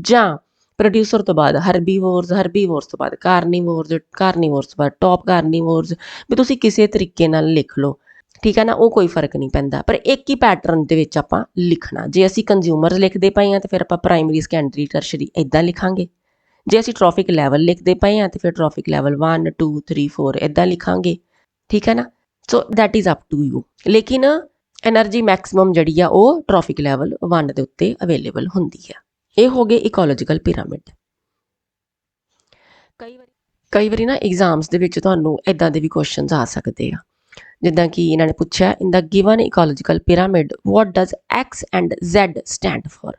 ਜਾਂ ਪ੍ਰੋਡਿਊਸਰ ਤੋਂ ਬਾਅਦ ਹਰਬੀਵੋਰਸ, ਹਰਬੀਵੋਰਸ ਤੋਂ ਬਾਅਦ ਕਾਰਨੀਵੋਰਸ, ਕਾਰਨੀਵੋਰਸ ਤੋਂ ਬਾਅਦ ਟੌਪ ਕਾਰਨੀਵੋਰਸ, ਵੀ ਤੁਸੀਂ ਕਿਸੇ ਤਰੀਕੇ ਨਾਲ ਲਿਖ ਲਓ, ਠੀਕ ਹੈ ਨਾ। ਉਹ ਕੋਈ ਫਰਕ ਨਹੀਂ ਪੈਂਦਾ, ਪਰ ਇੱਕ ਹੀ ਪੈਟਰਨ ਦੇ ਵਿੱਚ ਆਪਾਂ ਲਿਖਣਾ। ਜੇ ਅਸੀਂ ਕੰਜ਼ਿਊਮਰ ਲਿਖਦੇ ਪਏ ਹਾਂ ਤਾਂ ਫਿਰ ਆਪਾਂ ਪ੍ਰਾਇਮਰੀ, ਸੈਕੰਡਰੀ, ਟਰਸ਼ਰੀ ਇੱਦਾਂ ਲਿਖਾਂਗੇ। ਜੇ ਅਸੀਂ ਟ੍ਰੋਫਿਕ ਲੈਵਲ ਲਿਖਦੇ ਪਏ ਹਾਂ ਤਾਂ ਫਿਰ ਟ੍ਰੋਫਿਕ ਲੈਵਲ 1, 2, 3, 4 ਇੱਦਾਂ ਲਿਖਾਂਗੇ, ਠੀਕ ਹੈ ਨਾ। So that is up to you. ਲੇਕਿਨ એનર્ਜੀ ਮੈਕਸਿਮਮ ਜਿਹੜੀ ਆ ਉਹ ਟ੍ਰੋਫਿਕ ਲੈਵਲ 1 ਦੇ ਉੱਤੇ ਅਵੇਲੇਬਲ ਹੁੰਦੀ ਆ। ਇਹ ਹੋ ਗਏ ਇਕੋਲੋਜੀਕਲ ਪਿਰਾਮਿਡ। ਕਈ ਵਾਰੀ ਨਾ ਐਗਜ਼ਾਮਸ ਦੇ ਵਿੱਚ ਤੁਹਾਨੂੰ ਇੱਦਾਂ ਦੇ ਵੀ ਕੁਐਸਚਨਸ ਆ ਸਕਦੇ ਆ, ਜਿੱਦਾਂ ਕਿ ਇਹਨਾਂ ਨੇ ਪੁੱਛਿਆ in the given ecological pyramid what does X and Z stand for.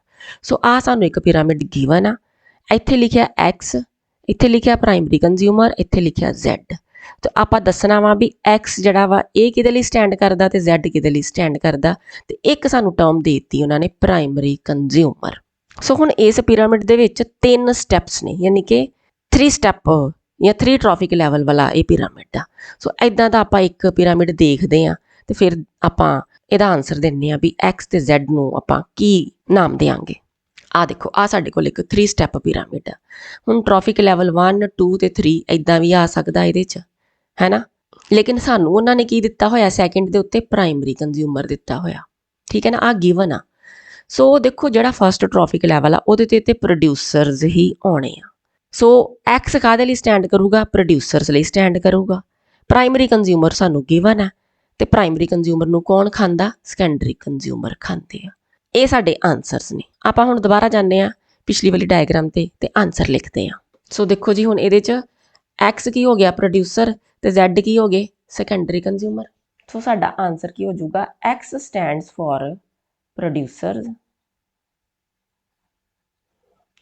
So ਆ ਸਾਨੂੰ ਇੱਕ ਪਿਰਾਮਿਡ ਗਿਵਨ ਆ, ਇੱਥੇ ਲਿਖਿਆ X, ਇੱਥੇ ਲਿਖਿਆ ਪ੍ਰਾਇਮਰੀ ਕੰਜ਼ਿਊਮਰ, ਇੱਥੇ ਲਿਖਿਆ Z। ਤੇ ਆਪਾਂ ਦੱਸਣਾ ਵਾ ਵੀ X ਜਿਹੜਾ ਵਾ ਇਹ ਕਿਹਦੇ ਲਈ ਸਟੈਂਡ ਕਰਦਾ ਤੇ Z ਕਿਹਦੇ ਲਈ ਸਟੈਂਡ ਕਰਦਾ, ਤੇ ਇੱਕ ਸਾਨੂੰ ਟਰਮ ਦੇ ਦਿੱਤੀ ਉਹਨਾਂ ਨੇ ਪ੍ਰਾਇਮਰੀ ਕੰਜ਼ਿਊਮਰ। ਸੋ ਹੁਣ ਇਸ ਪਿਰਾਮਿਡ ਦੇ ਵਿੱਚ 3 ਸਟੈਪਸ ਨੇ, ਯਾਨੀ ਕਿ 3 ਸਟੈਪ ਜਾਂ 3 ਟ੍ਰੋਫਿਕ ਲੈਵਲ ਵਾਲਾ ਇਹ ਪਿਰਾਮਿਡ ਆ। ਸੋ ਇੱਦਾਂ ਦਾ ਆਪਾਂ ਇੱਕ ਪਿਰਾਮਿਡ ਦੇਖਦੇ ਹਾਂ ਤੇ ਫਿਰ ਆਪਾਂ ਇਹਦਾ ਆਨਸਰ ਦਿੰਦੇ ਹਾਂ ਵੀ X ਤੇ Z ਨੂੰ ਆਪਾਂ ਕੀ ਨਾਮ ਦੇਵਾਂਗੇ। ਆ ਦੇਖੋ, ਆ ਸਾਡੇ ਕੋਲ ਇੱਕ 3 ਸਟੈਪ ਪਿਰਾਮਿਡ ਆ। ਹੁਣ ਟ੍ਰੋਫਿਕ ਲੈਵਲ 1, 2 ਤੇ 3 ਇੱਦਾਂ ਵੀ ਆ ਸਕਦਾ ਇਹਦੇ 'ਚ, ਹੈ ਨਾ। ਲੇਕਿਨ ਸਾਨੂੰ ਉਹਨਾਂ ਨੇ ਕੀ ਦਿੱਤਾ ਹੋਇਆ? ਸੈਕਿੰਡ ਦੇ ਉੱਤੇ ਪ੍ਰਾਇਮਰੀ ਕੰਜ਼ਿਊਮਰ ਦਿੱਤਾ ਹੋਇਆ, ਠੀਕ ਹੈ ਨਾ। ਆ ਗਿਵਨ ਆ। ਸੋ ਦੇਖੋ ਜਿਹੜਾ ਫਸਟ ਟ੍ਰੋਫਿਕ ਲੈਵਲ ਆ ਉਹਦੇ ਤੇ ਪ੍ਰੋਡਿਊਸਰਸ ਹੀ ਆਉਣੇ ਆ। ਸੋ X ਕਾਹਦੇ ਲਈ ਸਟੈਂਡ ਕਰੂਗਾ? ਪ੍ਰੋਡਿਊਸਰਸ ਲਈ ਸਟੈਂਡ ਕਰੂਗਾ। ਪ੍ਰਾਇਮਰੀ ਕੰਜ਼ਿਊਮਰ ਸਾਨੂੰ ਗਿਵਨ ਹੈ ਤੇ ਪ੍ਰਾਇਮਰੀ ਕੰਜ਼ਿਊਮਰ ਨੂੰ ਕੌਣ ਖਾਂਦਾ? ਸੈਕੰਡਰੀ ਕੰਜ਼ਿਊਮਰ ਖਾਂਦੇ ਆ। ਇਹ ਸਾਡੇ ਆਨਸਰਸ ਨੇ। ਆਪਾਂ ਹੁਣ ਦੁਬਾਰਾ ਜਾਂਦੇ ਹਾਂ ਪਿਛਲੀ ਵਾਲੀ ਡਾਇਗਰਾਮ ਤੇ ਆਨਸਰ ਲਿਖਦੇ ਹਾਂ। ਸੋ ਦੇਖੋ ਜੀ, ਹੁਣ ਇਹਦੇ 'ਚ X ਕੀ ਹੋ ਗਿਆ? ਪ੍ਰੋਡਿਊਸਰ, ਤੇ Z ਕੀ ਹੋ ਗਏ? Secondary consumer. ਸੋ ਸਾਡਾ ਆਨਸਰ ਕੀ ਹੋ ਜਾਊਗਾ? X stands for producers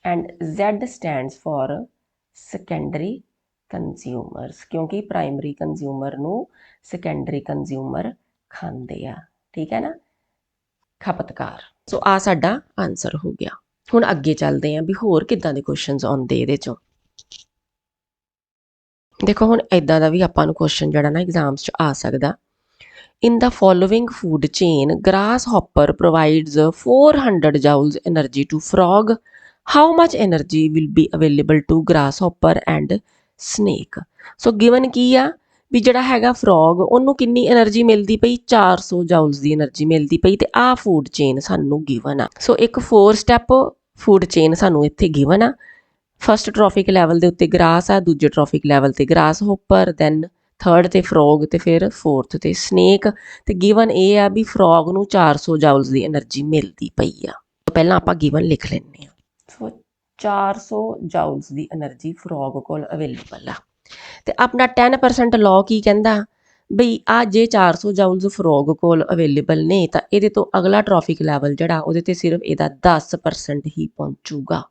and Z stands for secondary consumers, क्योंकि प्राइमरी कंज्यूमर नू सैकेंडरी कंज्यूमर खांदे आ, ठीक है ना, खपतकार। सो आ साडा आंसर हो गया। हुण अगे चलते हैं भी होर किदां दे क्वेश्चनस आउंदे इहदे चों। देखो हुण इदां दा भी आपां नूं क्वेश्चन जिहड़ा ना एग्जाम्स च आ सकदा। In the following food chain, grasshopper provides 400 joules energy to frog. How much energy will be available to grasshopper and snake? So given ਕੀ ਆ ਵੀ ਜਿਹੜਾ ਹੈਗਾ frog ਉਹਨੂੰ ਕਿੰਨੀ એનર્ਜੀ ਮਿਲਦੀ ਪਈ 400 joules ਦੀ એનર્ਜੀ ਮਿਲਦੀ ਪਈ ਤੇ ਆ ਫੂਡ ਚੇਨ ਸਾਨੂੰ ਗਿਵਨ ਆ। ਸੋ ਇੱਕ 4 ਸਟੈਪ ਫੂਡ ਚੇਨ ਸਾਨੂੰ ਇੱਥੇ ਗਿਵਨ ਆ। ਫਸਟ ਟ੍ਰੋਫਿਕ ਲੈਵਲ ਦੇ ਉੱਤੇ ਗ੍ਰਾਸ ਆ, ਦੂਜੇ ਟ੍ਰੋਫਿਕ ਲੈਵਲ ਤੇ ਗ੍ਰਾਸ ਹੋਪਰ, ਦੈਨ थर्ड ते फ्रॉग ते फिर फोर्थ ते स्नेक। ते गिवन ये आ भी फ्रॉग नूं 400 जाउल्स की एनर्जी मिलती पई आ। तो पहला आपां गिवन लिख लैंदे आ। सो 400 जाउल्स की एनर्जी फ्रॉग कोल अवेलेबल आ। ते अपना 10% लॉ की कहंदा बई आ जे 400 जाउल्स फ्रॉग कोल अवेलेबल ने तां इहदे तो अगला ट्रॉफिक लैवल जिहड़ा उहदे ते सिर्फ इहदा 10% ही पहुंचूगा।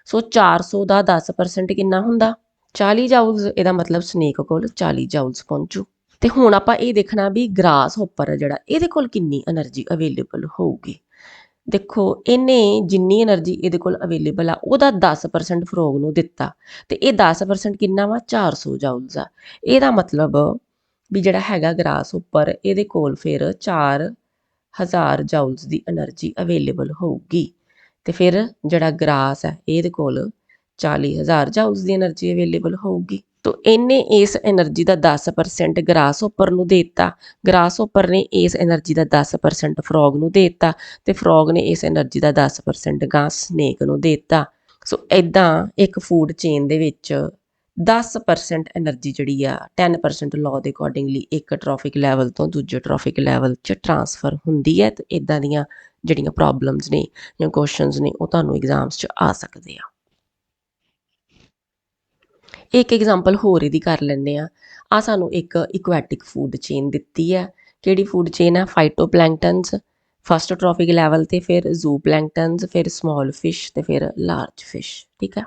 सो 400 ਦਾ 10% किन्ना हुंदा 40 जाउल्स। ਇਹਦਾ ਮਤਲਬ ਸਨੇਕ ਕੋਲ 40 ਜਾਊਲਸ ਪਹੁੰਚੂ। ਤੇ ਹੁਣ ਆਪਾਂ ਇਹ ਦੇਖਣਾ ਵੀ ਗ੍ਰਾਸ ਹੋਪਰ ਜਿਹੜਾ ਇਹਦੇ ਕੋਲ ਕਿੰਨੀ એનર્ਜੀ ਅਵੇਲੇਬਲ ਹੋਊਗੀ। ਦੇਖੋ ਇਹਨੇ ਜਿੰਨੀ એનર્ਜੀ ਇਹਦੇ ਕੋਲ ਅਵੇਲੇਬਲ ਆ ਉਹਦਾ 10% ਫਰੋਗ ਨੂੰ ਦਿੱਤਾ ਤੇ ਇਹ 10% ਕਿੰਨਾ ਵਾ 400 ਜਾਊਲਸ ਆ। ਇਹਦਾ ਮਤਲਬ ਵੀ ਜਿਹੜਾ ਹੈਗਾ ਗ੍ਰਾਸ ਹੋਪਰ ਇਹਦੇ ਕੋਲ ਫਿਰ 4000 ਜਾਊਲਸ ਦੀ એનર્ਜੀ ਅਵੇਲੇਬਲ ਹੋਊਗੀ ਤੇ ਫਿਰ ਜਿਹੜਾ ਗ੍ਰਾਸ ਹੈ ਇਹਦੇ ਕੋਲ 40,000 ਜਾਊਲਸ ਦੀ એનર્ਜੀ ਅਵੇਲੇਬਲ ਹੋਊਗੀ। तो इन्ने इस एनर्जी का 10% ग्रास होपर नूं देता, ग्रास होपर ने इस एनर्जी का 10% फ्रॉग नूं देता ते फ्रॉग ने इस एनर्जी का 10% गां स्नेक नूं देता। सो इदां एक फूड चेन दे विच 10% एनर्जी जिहड़ी आ 10% लॉ दे अकॉर्डिंगली एक ट्रॉफिक लैवल तो दूजे ट्रॉफिक लैवल च ट्रांसफर हुंदी है। ते इदां दियां जिहड़ियां प्रॉब्लम्स ने जां क्वेश्चनस ने वो तुहानूं एग्जाम्स च आ सकदे आ। एक एग्जाम्पल होर इहदी कर लैंदे आ सानूं एक इक्वैटिक फूड चेन दित्ती है। किहड़ी फूड चेन है फाइटोप्लैंकटन्स फस्ट ट्रॉफिक लैवल ते फिर जू प्लैंकटन्स फिर स्मॉल फिश ते फिर लार्ज फिश। ठीक है,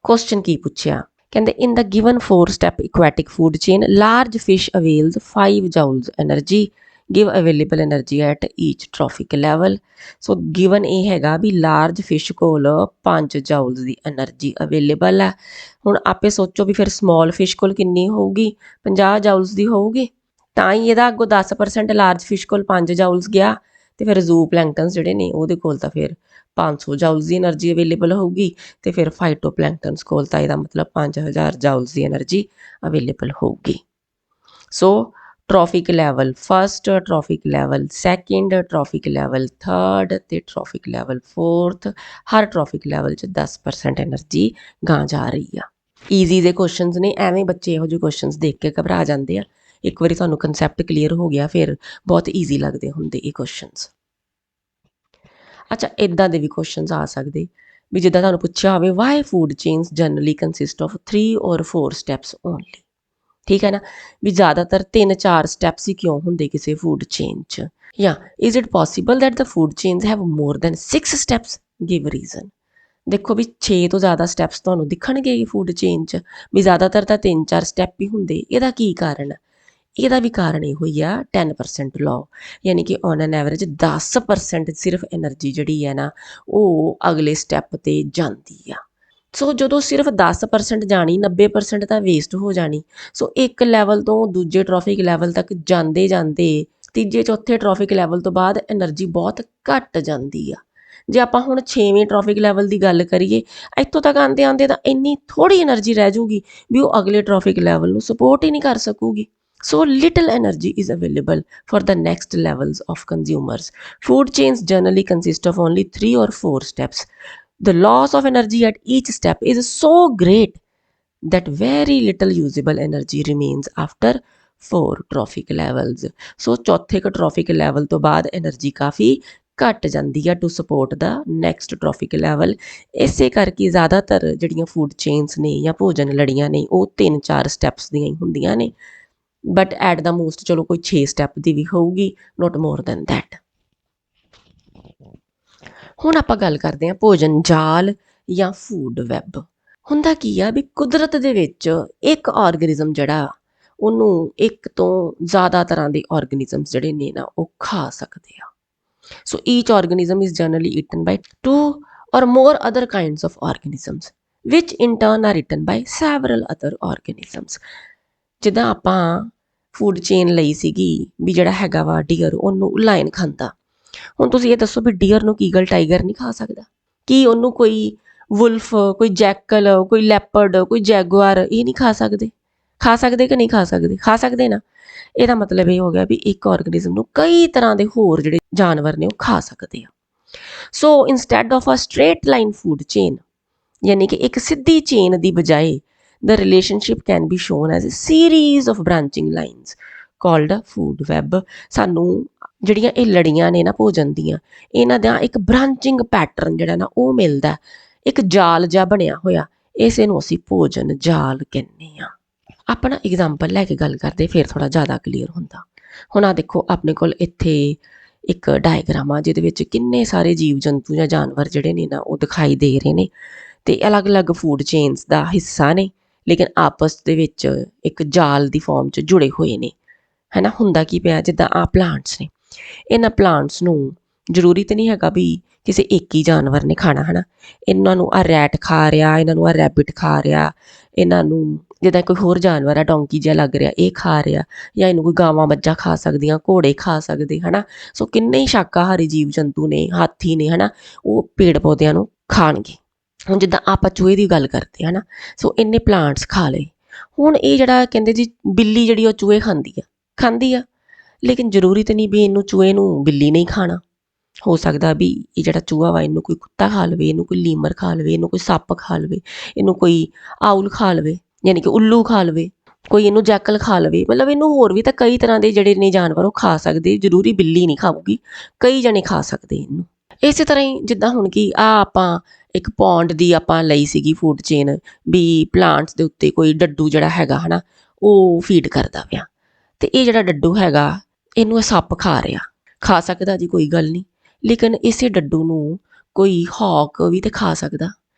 क्वेश्चन की पुछया कहंदे in the given 4 step aquatic food chain large fish avails 5 joules energy give available energy at each trophic level. So given ये हैगा भी लार्ज फिश कोल 5 जाउल्स की एनर्जी अवेलेबल है। हुण आपे सोचो भी फिर स्मॉल फिश कोल किन्नी होगी 50 जाउल्स की होगी तां ही इहदा अगों 10% लार्ज फिश कोल 5 जाउल्स गया ते फिर जू प्लैंकटन्स जिहड़े ने उहदे कोल तां फिर 500 जाउल्स की एनर्जी अवेलेबल होगी ते फिर फाइटोप्लैंकटन्स कोल तां इहदा मतलब 5000 जाउल्स की एनर्जी अवेलेबल होगी। So trophic level first trophic level second trophic level third ते ट्रॉफिक लैवल फोर्थ हर ट्रॉफिक लैवल च 10% एनर्जी गां जा रही आ। ईजी दे क्वेश्चंस ने एवें बच्चे इहो ਜਿਹੇ क्वेश्चंस देख के घबरा जाते हैं। एक बारी तुहानूं कंसैप्ट क्लीयर हो गया फिर बहुत ईजी लगते होंगे ये क्वेश्चंस। अच्छा इदां दे भी क्वेश्चंस आ सकते भी जिद्दां तुहानूं पुछया होवे why food chains generally consist of 3 और 4 स्टैप्स ओनली। ठीक है ना, भी ज़्यादातर 3-4 स्टैप्स ही क्यों होंगे किसी फूड चेन च, या is it possible that the food chains have more than 6 steps give reason. देखो भी 6 तो ज़्यादा स्टैप्स तुहानूं दिखणगे फूड चेन च भी ज़्यादातर तो 3-4 स्टैप ही होंगे। इहदा की कारण है, इहदा भी कारण इहो ही आ 10% लॉ, यानी कि ऑन एन एवरेज 10% सिर्फ एनर्जी जिहड़ी है ना वो अगले स्टैप ते जांदी आ। सो जो सिर्फ 10% जानी 90% तो वेस्ट हो जानी। सो एक लैवल तो दूजे ट्रॉफिक लैवल तक जाते जाते तीजे चौथे ट्रॉफिक लैवल तो बाद एनर्जी बहुत घट जाती आ। जे आपां हुण 6वें ट्रॉफिक लैवल की गल करिए इत्थों तक आंदे आंदे तां इन्नी थोड़ी एनर्जी रह जूगी भी वो अगले ट्रॉफिक लैवल नूं सपोर्ट ही नहीं कर सकूगी। So little energy is available for the next levels of consumers. Food chains generally consist of only 3 or 4 steps. The loss of energy at each step is so great that very little usable energy remains after 4 trophic levels. So चौथे का trophic level तो बाद energy काफ़ी घट जाती है to support the next trophic level. इसे करके ज़्यादातर जिहड़ियां फूड चेन्स ने या भोजन लड़ियां ने वो 3-4 स्टैप्स दियां ही हुंदियां ने बट एट द मोस्ट चलो कोई 6 स्टैप की भी होगी नॉट मोर दैन दैट। हुण आपां गल करते हैं भोजन जाल ਜਾਂ ਫੂਡ ਵੈਬ। ਹੁੰਦਾ ਕੀ ਆ ਵੀ ਕੁਦਰਤ ਦੇ ਵਿੱਚ ਇੱਕ ਆਰਗੇਨਿਜ਼ਮ ਜਿਹੜਾ ਉਹਨੂੰ ਇੱਕ ਤੋਂ ਜ਼ਿਆਦਾ ਤਰ੍ਹਾਂ ਦੇ ਆਰਗੇਨਿਜ਼ਮਸ ਜਿਹੜੇ ਨੇ ਨਾ ਉਹ ਖਾ ਸਕਦੇ ਆ। So each organism is generally eaten by 2 or more other kinds of organisms which in turn are eaten by several other organisms। ਜਿੱਦਾਂ ਆਪਾਂ ਫੂਡ ਚੇਨ ਲਈ ਸੀਗੀ ਵੀ ਜਿਹੜਾ ਹੈਗਾ ਵਾ ਡੀਅਰ ਉਹਨੂੰ ਲਾਇਨ ਖਾਂਦਾ। ਹੁਣ ਤੁਸੀਂ ਇਹ ਦੱਸੋ ਵੀ ਡੀਅਰ ਨੂੰ ਈਗਲ ਟਾਈਗਰ ਨਹੀਂ ਖਾ ਸਕਦਾ? ਕੀ ਉਹਨੂੰ ਕੋਈ ਵੁਲਫ, ਕੋਈ ਜੈਕਲ, ਕੋਈ ਲੈਪਰਡ, ਕੋਈ ਜੈਗੁਆਰ ਇਹ ਨਹੀਂ ਖਾ ਸਕਦੇ? ਖਾ ਸਕਦੇ ਕਿ ਨਹੀਂ ਖਾ ਸਕਦੇ? ਖਾ ਸਕਦੇ ਨਾ। ਇਹਦਾ ਮਤਲਬ ਇਹ ਹੋ ਗਿਆ ਵੀ ਇੱਕ ਆਰਗੇਨਿਜ਼ਮ ਨੂੰ ਕਈ ਤਰ੍ਹਾਂ ਦੇ ਹੋਰ ਜਿਹੜੇ ਜਾਨਵਰ ਨੇ ਉਹ ਖਾ ਸਕਦੇ ਆ। So instead of a straight line food chain, ਯਾਨੀ ਕਿ ਇੱਕ ਸਿੱਧੀ ਚੇਨ ਦੀ ਬਜਾਏ the relationship can be shown as a series of branching lines called a food web। ਸਾਨੂੰ ਜਿਹੜੀਆਂ ਇਹ ਲੜੀਆਂ ਨੇ ਨਾ ਭੋਜਨ ਦੀਆਂ, ਇਹਨਾਂ ਦਾ ਇੱਕ ਬ੍ਰਾਂਚਿੰਗ ਪੈਟਰਨ ਜਿਹੜਾ ਨਾ ਉਹ ਮਿਲਦਾ, ਇੱਕ ਜਾਲ ਜਿਹਾ ਬਣਿਆ ਹੋਇਆ, ਇਸੇ ਨੂੰ ਅਸੀਂ ਭੋਜਨ ਜਾਲ ਕਹਿੰਦੇ ਹਾਂ। ਆਪਾਂ ਨਾ ਐਗਜ਼ਾਮਪਲ ਲੈ ਕੇ ਗੱਲ ਕਰਦੇ ਫਿਰ ਥੋੜ੍ਹਾ ਜ਼ਿਆਦਾ ਕਲੀਅਰ ਹੁੰਦਾ। ਹੁਣ ਆ ਦੇਖੋ ਆਪਣੇ ਕੋਲ ਇੱਥੇ ਇੱਕ ਡਾਇਗਰਾਮ ਆ ਜਿਹਦੇ ਵਿੱਚ ਕਿੰਨੇ ਸਾਰੇ ਜੀਵ ਜੰਤੂ ਜਾਂ ਜਾਨਵਰ ਜਿਹੜੇ ਨੇ ਨਾ ਉਹ ਦਿਖਾਈ ਦੇ ਰਹੇ ਨੇ ਅਤੇ ਅਲੱਗ-ਅਲੱਗ ਫੂਡ ਚੇਨਸ ਦਾ ਹਿੱਸਾ ਨੇ, ਲੇਕਿਨ ਆਪਸ ਦੇ ਵਿੱਚ ਇੱਕ ਜਾਲ ਦੀ ਫੋਰਮ 'ਚ ਜੁੜੇ ਹੋਏ ਨੇ, ਹੈ ਨਾ। ਹੁੰਦਾ ਕੀ ਪਿਆ, ਜਿੱਦਾਂ ਆਹ ਪਲਾਂਟਸ ਨੇ, ਇਹਨਾਂ ਪਲਾਂਟਸ ਨੂੰ ਜ਼ਰੂਰੀ ਤਾਂ ਨਹੀਂ ਹੈਗਾ ਵੀ ਕਿਸੇ ਇੱਕ ਹੀ ਜਾਨਵਰ ਨੇ ਖਾਣਾ, ਹੈ ਨਾ। ਇਹਨਾਂ ਨੂੰ ਆਹ ਰੈਟ ਖਾ ਰਿਹਾ, ਇਹਨਾਂ ਨੂੰ ਆਹ ਰੈਬਿਟ ਖਾ ਰਿਹਾ, ਇਹਨਾਂ ਨੂੰ ਜਿੱਦਾਂ ਕੋਈ ਹੋਰ ਜਾਨਵਰ ਆ ਡੋਂਕੀ ਜਿਹਾ ਲੱਗ ਰਿਹਾ ਇਹ ਖਾ ਰਿਹਾ, ਜਾਂ ਇਹਨੂੰ ਕੋਈ ਗਾਵਾਂ ਮੱਝਾਂ ਖਾ ਸਕਦੀਆਂ, ਘੋੜੇ ਖਾ ਸਕਦੇ, ਹੈ ਨਾ। ਸੋ ਕਿੰਨੇ ਹੀ ਸ਼ਾਕਾਹਾਰੀ ਜੀਵ ਜੰਤੂ ਨੇ, ਹਾਥੀ ਨੇ, ਹੈ ਨਾ, ਉਹ ਪੇੜ ਪੌਦਿਆਂ ਨੂੰ ਖਾਣਗੇ। ਹੁਣ ਜਿੱਦਾਂ ਆਪਾਂ ਚੂਹੇ ਦੀ ਗੱਲ ਕਰਦੇ ਹਾਂ ਨਾ, ਸੋ ਇੰਨੇ ਪਲਾਂਟਸ ਖਾ ਲਏ। ਹੁਣ ਇਹ ਜਿਹੜਾ ਕਹਿੰਦੇ ਜੀ ਬਿੱਲੀ ਜਿਹੜੀ ਉਹ ਚੂਹੇ ਖਾਂਦੀ ਆ, ਲੇਕਿਨ ਜ਼ਰੂਰੀ ਤਾਂ ਨਹੀਂ ਵੀ ਇਹਨੂੰ ਚੂਹੇ ਨੂੰ ਬਿੱਲੀ ਨਹੀਂ ਖਾਣਾ। ਹੋ ਸਕਦਾ ਵੀ ਇਹ ਜਿਹੜਾ ਚੂਹਾ ਵਾ ਇਹਨੂੰ ਕੋਈ ਕੁੱਤਾ ਖਾ ਲਵੇ, ਇਹਨੂੰ ਕੋਈ ਲੀਮਰ ਖਾ ਲਵੇ, ਇਹਨੂੰ ਕੋਈ ਸੱਪ ਖਾ ਲਵੇ, ਇਹਨੂੰ ਕੋਈ ਆਊਲ ਖਾ ਲਵੇ, ਯਾਨੀ ਕਿ ਉੱਲੂ ਖਾ ਲਵੇ, ਕੋਈ ਇਹਨੂੰ ਜੈਕਲ ਖਾ ਲਵੇ। ਮਤਲਬ ਇਹਨੂੰ ਹੋਰ ਵੀ ਤਾਂ ਕਈ ਤਰ੍ਹਾਂ ਦੇ ਜਿਹੜੇ ਨੇ ਜਾਨਵਰ ਉਹ ਖਾ ਸਕਦੇ, ਜ਼ਰੂਰੀ ਬਿੱਲੀ ਨਹੀਂ ਖਾਊਗੀ, ਕਈ ਜਣੇ ਖਾ ਸਕਦੇ ਇਹਨੂੰ। ਇਸੇ ਤਰ੍ਹਾਂ ਹੀ ਜਿੱਦਾਂ ਹੁਣ ਕਿ ਆਪਾਂ ਇੱਕ ਪੌਂਡ ਦੀ ਆਪਾਂ ਲਈ ਸੀਗੀ ਫੂਡ ਚੇਨ ਵੀ ਪਲਾਂਟਸ ਦੇ ਉੱਤੇ ਕੋਈ ਡੱਡੂ ਜਿਹੜਾ ਹੈਗਾ ਹੈ ਨਾ ਉਹ ਫੀਡ ਕਰਦਾ ਪਿਆ, ਅਤੇ ਇਹ ਜਿਹੜਾ ਡੱਡੂ ਹੈਗਾ ਇਹਨੂੰ ਸੱਪ ਖਾ ਰਿਹਾ। ਖਾ ਸਕਦਾ ਜੀ, ਕੋਈ ਗੱਲ ਨਹੀਂ, ਲੇਕਿਨ ਇਸੇ ਡੱਡੂ ਨੂੰ ਕੋਈ ਹੌਕ ਵੀ ਤਾਂ ਖਾ ਸਕਦਾ,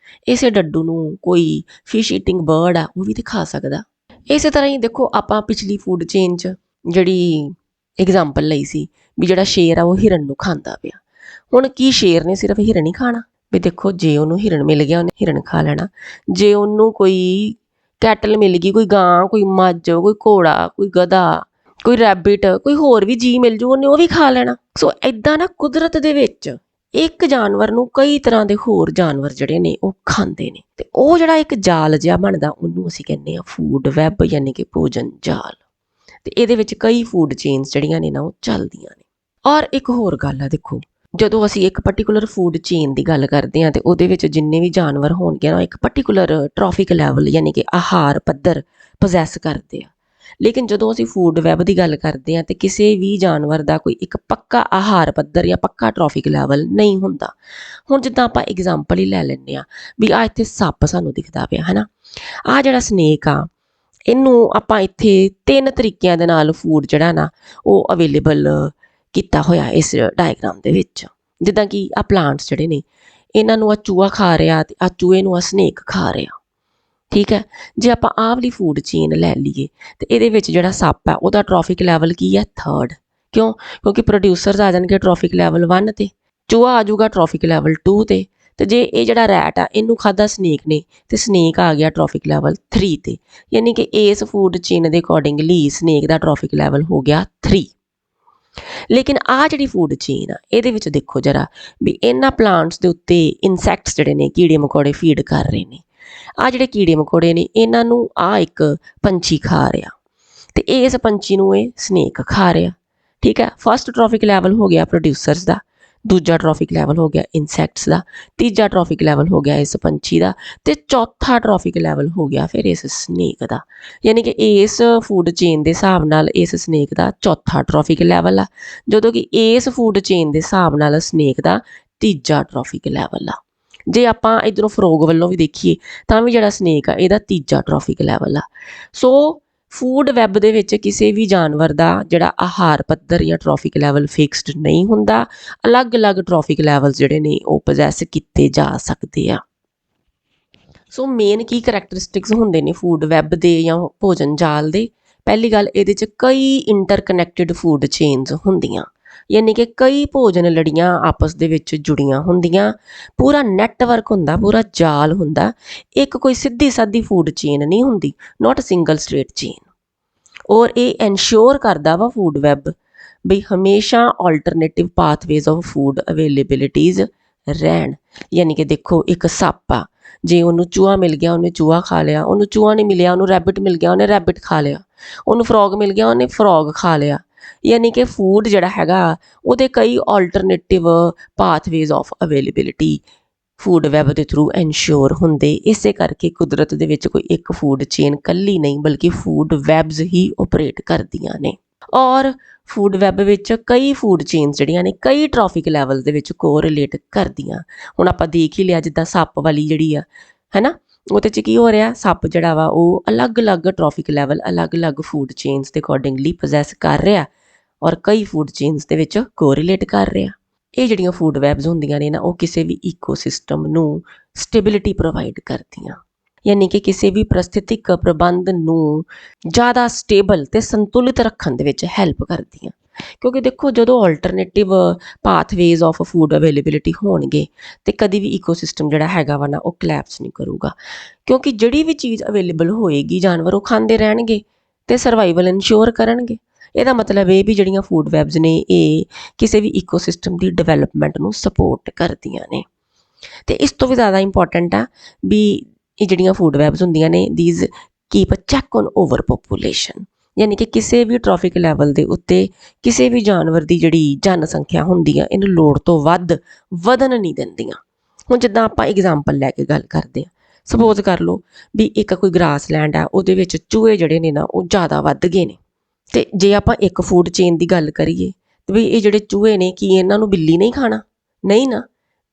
ਇਸੇ ਡੱਡੂ ਨੂੰ ਕੋਈ ਫਿਸ਼ ਈਟਿੰਗ ਬਰਡ ਆ ਉਹ ਵੀ ਤਾਂ ਖਾ ਸਕਦਾ। ਇਸੇ ਤਰ੍ਹਾਂ ਹੀ ਦੇਖੋ ਆਪਾਂ ਪਿਛਲੀ ਫੂਡ ਚੇਨ 'ਚ ਜਿਹੜੀ ਐਗਜ਼ਾਮਪਲ ਲਈ ਸੀ ਵੀ ਜਿਹੜਾ ਸ਼ੇਰ ਆ ਉਹ ਹਿਰਨ ਨੂੰ ਖਾਂਦਾ ਪਿਆ। ਹੁਣ ਕੀ ਸ਼ੇਰ ਨੇ ਸਿਰਫ ਹਿਰਨ ਹੀ ਖਾਣਾ? ਵੀ ਦੇਖੋ ਜੇ ਉਹਨੂੰ ਹਿਰਨ ਮਿਲ ਗਿਆ ਉਹਨੇ ਹਿਰਨ ਖਾ ਲੈਣਾ, ਜੇ ਉਹਨੂੰ ਕੋਈ ਕੈਟਲ ਮਿਲ ਗਈ, ਕੋਈ ਗਾਂ, ਕੋਈ ਮੱਝ, ਕੋਈ ਘੋੜਾ, ਕੋਈ ਗਧਾ, ਕੋਈ ਰੈਬਿਟ, ਕੋਈ ਹੋਰ ਵੀ ਜੀਅ ਮਿਲ ਜੂ ਉਹਨੇ ਉਹ ਵੀ ਖਾ ਲੈਣਾ। ਸੋ ਇੱਦਾਂ ਨਾ ਕੁਦਰਤ ਦੇ ਵਿੱਚ ਇੱਕ ਜਾਨਵਰ ਨੂੰ ਕਈ ਤਰ੍ਹਾਂ ਦੇ ਹੋਰ ਜਾਨਵਰ ਜਿਹੜੇ ਨੇ ਉਹ ਖਾਂਦੇ ਨੇ, ਅਤੇ ਉਹ ਜਿਹੜਾ ਇੱਕ ਜਾਲ ਜਿਹਾ ਬਣਦਾ ਉਹਨੂੰ ਅਸੀਂ ਕਹਿੰਦੇ ਹਾਂ ਫੂਡ ਵੈਬ, ਯਾਨੀ ਕਿ ਭੋਜਨ ਜਾਲ। ਅਤੇ ਇਹਦੇ ਵਿੱਚ ਕਈ ਫੂਡ ਚੇਨਸ ਜਿਹੜੀਆਂ ਨੇ ਨਾ ਉਹ ਚੱਲਦੀਆਂ ਨੇ। ਔਰ ਇੱਕ ਹੋਰ ਗੱਲ ਆ, ਦੇਖੋ ਜਦੋਂ ਅਸੀਂ ਇੱਕ ਪਰਟੀਕੂਲਰ ਫੂਡ ਚੇਨ ਦੀ ਗੱਲ ਕਰਦੇ ਹਾਂ ਅਤੇ ਉਹਦੇ ਵਿੱਚ ਜਿੰਨੇ ਵੀ ਜਾਨਵਰ ਹੋਣਗੇ ਨਾ ਇੱਕ ਪਰਟੀਕੂਲਰ ਟ੍ਰੋਫਿਕ ਲੈਵਲ ਯਾਨੀ ਕਿ ਆਹਾਰ ਪੱਧਰ ਪੋਜੈਸ ਕਰਦੇ ਆ, ਲੇਕਿਨ ਜਦੋਂ ਅਸੀਂ ਫੂਡ ਵੈਬ ਦੀ ਗੱਲ ਕਰਦੇ ਹਾਂ ਅਤੇ ਕਿਸੇ ਵੀ ਜਾਨਵਰ ਦਾ ਕੋਈ ਇੱਕ ਪੱਕਾ ਆਹਾਰ ਪੱਧਰ ਜਾਂ ਪੱਕਾ ਟ੍ਰੋਫਿਕ ਲੈਵਲ ਨਹੀਂ ਹੁੰਦਾ। ਹੁਣ ਜਿੱਦਾਂ ਆਪਾਂ ਐਗਜ਼ਾਮਪਲ ਹੀ ਲੈ ਲੈਂਦੇ ਹਾਂ ਵੀ ਆਹ ਇੱਥੇ ਸੱਪ ਸਾਨੂੰ ਦਿਖਦਾ ਪਿਆ, ਹੈ ਨਾ। ਆਹ ਜਿਹੜਾ ਸਨੇਕ ਆ ਇਹਨੂੰ ਆਪਾਂ ਇੱਥੇ 3 ਤਰੀਕਿਆਂ ਦੇ ਨਾਲ ਫੂਡ ਜਿਹੜਾ ਨਾ ਉਹ ਅਵੇਲੇਬਲ ਕੀਤਾ ਹੋਇਆ ਇਸ ਡਾਇਗਰਾਮ ਦੇ ਵਿੱਚ। ਜਿੱਦਾਂ ਕਿ ਆਹ ਪਲਾਂਟਸ ਜਿਹੜੇ ਨੇ ਇਹਨਾਂ ਨੂੰ ਆਹ ਚੂਹਾ ਖਾ ਰਿਹਾ ਅਤੇ ਆਹ ਚੂਹੇ ਨੂੰ ਆਹ ਸਨੇਕ ਖਾ ਰਿਹਾ, ਠੀਕ ਹੈ। ਜੇ ਆਪਾਂ ਆਹ ਵਾਲੀ ਫੂਡ ਚੇਨ ਲੈ ਲਈਏ ਅਤੇ ਇਹਦੇ ਵਿੱਚ ਜਿਹੜਾ ਸੱਪ ਹੈ ਉਹਦਾ ਟ੍ਰੋਫਿਕ ਲੈਵਲ ਕੀ ਹੈ? 3rd। ਕਿਉਂਕਿ ਪ੍ਰੋਡਿਊਸਰਸ ਆ ਜਾਣਗੇ ਟ੍ਰੋਫਿਕ ਲੈਵਲ 1 'ਤੇ, ਚੂਹਾ ਆ ਜਾਊਗਾ ਟ੍ਰੋਫਿਕ ਲੈਵਲ 2 'ਤੇ, ਅਤੇ ਜੇ ਇਹ ਜਿਹੜਾ ਰੈਟ ਆ ਇਹਨੂੰ ਖਾਧਾ ਸਨੇਕ ਨੇ ਅਤੇ ਸਨੇਕ ਆ ਗਿਆ ਟ੍ਰੋਫਿਕ ਲੈਵਲ 3 'ਤੇ, ਯਾਨੀ ਕਿ ਇਸ ਫੂਡ ਚੇਨ ਦੇ ਅਕੋਰਡਿੰਗਲੀ ਸਨੇਕ ਦਾ ਟ੍ਰੋਫਿਕ ਲੈਵਲ ਹੋ ਗਿਆ 3। ਲੇਕਿਨ ਆਹ ਜਿਹੜੀ ਫੂਡ ਚੇਨ ਆ ਇਹਦੇ ਵਿੱਚ ਦੇਖੋ ਜਰਾ ਵੀ ਇਹਨਾਂ ਪਲਾਂਟਸ ਦੇ ਉੱਤੇ ਇਨਸੈਕਟਸ ਜਿਹੜੇ ਨੇ ਕੀੜੇ ਮਕੌੜੇ ਫੀਡ ਕਰ ਰਹੇ ਨੇ। ਆਹ ਜਿਹੜੇ ਕੀੜੇ ਮਕੌੜੇ ਨੇ ਇਹਨਾਂ ਨੂੰ ਆਹ ਇੱਕ ਪੰਛੀ ਖਾ ਰਿਹਾ ਅਤੇ ਇਸ ਪੰਛੀ ਨੂੰ ਇਹ ਸਨੇਕ ਖਾ ਰਿਹਾ, ਠੀਕ ਹੈ। ਫਸਟ ਟ੍ਰੋਫਿਕ ਲੈਵਲ ਹੋ ਗਿਆ ਪ੍ਰੋਡਿਊਸਰਸ ਦਾ, ਦੂਜਾ ਟ੍ਰੋਫਿਕ ਲੈਵਲ ਹੋ ਗਿਆ ਇਨਸੈਕਟਸ ਦਾ, ਤੀਜਾ ਟ੍ਰੋਫਿਕ ਲੈਵਲ ਹੋ ਗਿਆ ਇਸ ਪੰਛੀ ਦਾ, ਅਤੇ ਚੌਥਾ ਟ੍ਰੋਫਿਕ ਲੈਵਲ ਹੋ ਗਿਆ ਫਿਰ ਇਸ ਸਨੇਕ ਦਾ। ਯਾਨੀ ਕਿ ਇਸ ਫੂਡ ਚੇਨ ਦੇ ਹਿਸਾਬ ਨਾਲ ਇਸ ਸਨੇਕ ਦਾ ਚੌਥਾ ਟ੍ਰੋਫਿਕ ਲੈਵਲ ਆ, ਜਦੋਂ ਕਿ ਇਸ ਫੂਡ ਚੇਨ ਦੇ ਹਿਸਾਬ ਨਾਲ ਸਨੇਕ ਦਾ ਤੀਜਾ ਟ੍ਰੋਫਿਕ ਲੈਵਲ ਆ। ਜੇ ਆਪਾਂ ਇੱਧਰੋਂ ਫਰੋਗ ਵੱਲੋਂ ਵੀ ਦੇਖੀਏ ਤਾਂ ਵੀ ਜਿਹੜਾ ਸਨੇਕ ਆ ਇਹਦਾ ਤੀਜਾ ਟ੍ਰੋਫਿਕ ਲੈਵਲ ਆ। ਸੋ ਫੂਡ ਵੈਬ ਦੇ ਵਿੱਚ ਕਿਸੇ ਵੀ ਜਾਨਵਰ ਦਾ ਜਿਹੜਾ ਆਹਾਰ ਪੱਧਰ ਜਾਂ ਟ੍ਰੋਫਿਕ ਲੈਵਲ ਫਿਕਸਡ ਨਹੀਂ ਹੁੰਦਾ, ਅਲੱਗ-ਅਲੱਗ ਟ੍ਰੋਫਿਕ ਲੈਵਲ ਜਿਹੜੇ ਨੇ ਉਹ ਪੋਜੈਸ ਕੀਤੇ ਜਾ ਸਕਦੇ ਆ। ਸੋ ਮੇਨ ਕੀ ਕਰੈਕਟਰਿਸਟਿਕਸ ਹੁੰਦੇ ਨੇ ਫੂਡ ਵੈਬ ਦੇ ਜਾਂ ਭੋਜਨ ਜਾਲ ਦੇ। ਪਹਿਲੀ ਗੱਲ, ਇਹਦੇ 'ਚ ਕਈ ਇੰਟਰਕਨੈਕਟਿਡ ਫੂਡ ਚੇਨਸ ਹੁੰਦੀਆਂ, ਯਾਨੀ ਕਿ ਕਈ ਭੋਜਨ ਲੜੀਆਂ ਆਪਸ ਦੇ ਵਿੱਚ ਜੁੜੀਆਂ ਹੁੰਦੀਆਂ। ਪੂਰਾ ਨੈਟਵਰਕ ਹੁੰਦਾ, ਪੂਰਾ ਜਾਲ ਹੁੰਦਾ। ਇੱਕ ਕੋਈ ਸਿੱਧੀ ਸਾਦੀ ਫੂਡ ਚੇਨ ਨਹੀਂ ਹੁੰਦੀ, ਨਾਟ ਸਿੰਗਲ ਸਟ੍ਰੇਟ ਚੇਨ। ਔਰ ਇਹ ਐਨਸ਼ੋਰ ਕਰਦਾ ਵਾ ਫੂਡ ਵੈਬ ਬਈ ਹਮੇਸ਼ਾ ਆਲਟਰਨੇਟਿਵ ਪਾਥਵੇਜ਼ ਆਫ ਫੂਡ ਅਵੇਲੇਬਿਲਿਟੀਜ਼ ਰਹਿਣ। ਯਾਨੀ ਕਿ ਦੇਖੋ, ਇੱਕ ਸੱਪ ਆ, ਜੇ ਉਹਨੂੰ ਚੂਹਾ ਮਿਲ ਗਿਆ ਉਹਨੇ ਚੂਹਾ ਖਾ ਲਿਆ, ਉਹਨੂੰ ਚੂਹਾ ਨਹੀਂ ਮਿਲਿਆ ਉਹਨੂੰ ਰੈਬਿਟ ਮਿਲ ਗਿਆ ਉਹਨੇ ਰੈਬਿਟ ਖਾ ਲਿਆ, ਉਹਨੂੰ ਫਰੋਗ ਮਿਲ ਗਿਆ ਉਹਨੇ ਫਰੋਗ ਖਾ ਲਿਆ। ਯਾਨੀ ਕਿ ਫੂਡ ਜਿਹੜਾ ਹੈਗਾ ਉਹਦੇ ਕਈ alternative pathways of availability food web ਦੇ ਥਰੂ ਐਨਸ਼ੋਰ ਹੁੰਦੇ। ਇਸੇ ਕਰਕੇ ਕੁਦਰਤ ਦੇ ਵਿੱਚ ਕੋਈ ਇੱਕ ਫੂਡ ਚੇਨ ਇਕੱਲੀ ਨਹੀਂ ਬਲਕਿ ਫੂਡ ਵੈਬਸ ਹੀ ਓਪਰੇਟ ਕਰਦੀਆਂ ਨੇ। ਔਰ ਫੂਡ ਵੈਬ ਵਿੱਚ ਕਈ ਫੂਡ ਚੇਨਸ ਜਿਹੜੀਆਂ ਨੇ ਕਈ ਟ੍ਰੋਫਿਕ ਲੈਵਲ ਦੇ ਵਿੱਚ ਕੋਰਿਲੇਟ ਕਰਦੀਆਂ। ਹੁਣ ਆਪਾਂ ਦੇਖ ਹੀ ਲਿਆ ਜਿੱਦਾਂ ਸੱਪ ਵਾਲੀ ਜਿਹੜੀ ਆ, ਹੈ ਨਾ, ਉਹਦੇ 'ਚ ਕੀ ਹੋ ਰਿਹਾ, ਸੱਪ ਜਿਹੜਾ ਵਾ ਉਹ ਅਲੱਗ-ਅਲੱਗ ਟ੍ਰੋਫਿਕ ਲੈਵਲ ਅਲੱਗ-ਅਲੱਗ ਫੂਡ ਚੇਨਸ ਦੇ ਅਕੋਰਡਿੰਗਲੀ ਪੋਜੈਸ ਕਰ ਰਿਹਾ ਔਰ ਕਈ ਫੂਡ ਚੇਨਸ ਦੇ ਵਿੱਚ ਕੋਰਿਲੇਟ ਕਰ ਰਿਹਾ। ਇਹ ਜਿਹੜੀਆਂ ਫੂਡ ਵੈਬਸ ਹੁੰਦੀਆਂ ਨੇ ਨਾ, ਉਹ ਕਿਸੇ ਵੀ ਈਕੋਸਿਸਟਮ ਨੂੰ ਸਟੇਬਿਲਿਟੀ ਪ੍ਰੋਵਾਈਡ ਕਰਦੀਆਂ, ਯਾਨੀ ਕਿ ਕਿਸੇ ਵੀ ਪ੍ਰਸਥਿਤਿਕ ਪ੍ਰਬੰਧ ਨੂੰ ਜ਼ਿਆਦਾ ਸਟੇਬਲ ਅਤੇ ਸੰਤੁਲਿਤ ਰੱਖਣ ਦੇ ਵਿੱਚ ਹੈਲਪ ਕਰਦੀਆਂ। ਕਿਉਂਕਿ ਦੇਖੋ, ਜਦੋਂ alternative pathways of food availability ਹੋਣਗੇ ਤੇ ਕਦੀ ਵੀ ਈਕੋਸਿਸਟਮ ਜਿਹੜਾ ਹੈਗਾ ਵਾ ਨਾ ਉਹ ਕਲੈਪਸ ਨਹੀਂ ਕਰੂਗਾ। ਕਿਉਂਕਿ ਜਿਹੜੀ ਵੀ ਚੀਜ਼ ਅਵੇਲੇਬਲ ਹੋਏਗੀ ਜਾਨਵਰ ਉਹ ਖਾਂਦੇ ਰਹਿਣਗੇ ਅਤੇ ਸਰਵਾਈਵਲ ਇਨਸ਼ੋਰ ਕਰਨਗੇ। ਇਹਦਾ ਮਤਲਬ ਇਹ ਵੀ ਜਿਹੜੀਆਂ ਫੂਡ ਵੈਬਸ ਨੇ ਇਹ ਕਿਸੇ ਵੀ ਈਕੋਸਿਸਟਮ ਦੀ ਡਿਵੈਲਪਮੈਂਟ ਨੂੰ ਸਪੋਰਟ ਕਰਦੀਆਂ ਨੇ। ਅਤੇ ਇਸ ਤੋਂ ਵੀ ਜ਼ਿਆਦਾ ਇੰਪੋਰਟੈਂਟ ਆ ਵੀ ਇਹ ਜਿਹੜੀਆਂ ਫੂਡ ਵੈਬਸ ਹੁੰਦੀਆਂ ਨੇ these keep a check on overpopulation, ਯਾਨੀ ਕਿ ਕਿਸੇ ਵੀ ਟ੍ਰੋਫਿਕ ਲੈਵਲ ਦੇ ਉੱਤੇ ਕਿਸੇ ਵੀ ਜਾਨਵਰ ਦੀ ਜਿਹੜੀ ਜਨਸੰਖਿਆ ਹੁੰਦੀ ਆ ਇਹਨੂੰ ਲੋੜ ਤੋਂ ਵੱਧ ਵਧਣ ਨਹੀਂ ਦਿੰਦੀਆਂ। ਹੁਣ ਜਿੱਦਾਂ ਆਪਾਂ ਐਗਜ਼ਾਮਪਲ ਲੈ ਕੇ ਗੱਲ ਕਰਦੇ ਹਾਂ, ਸਪੋਜ਼ ਕਰ ਲਓ ਵੀ ਇੱਕ ਕੋਈ ਗ੍ਰਾਸਲੈਂਡ ਆ, ਉਹਦੇ ਵਿੱਚ ਚੂਹੇ ਜਿਹੜੇ ਨੇ ਨਾ ਉਹ ਜ਼ਿਆਦਾ ਵੱਧ ਗਏ ਨੇ। ਅਤੇ ਜੇ ਆਪਾਂ ਇੱਕ ਫੂਡ ਚੇਨ ਦੀ ਗੱਲ ਕਰੀਏ ਤਾਂ ਵੀ ਇਹ ਜਿਹੜੇ ਚੂਹੇ ਨੇ ਕੀ ਇਹਨਾਂ ਨੂੰ ਬਿੱਲੀ ਨਹੀਂ ਖਾਣਾ? ਨਹੀਂ ਨਾ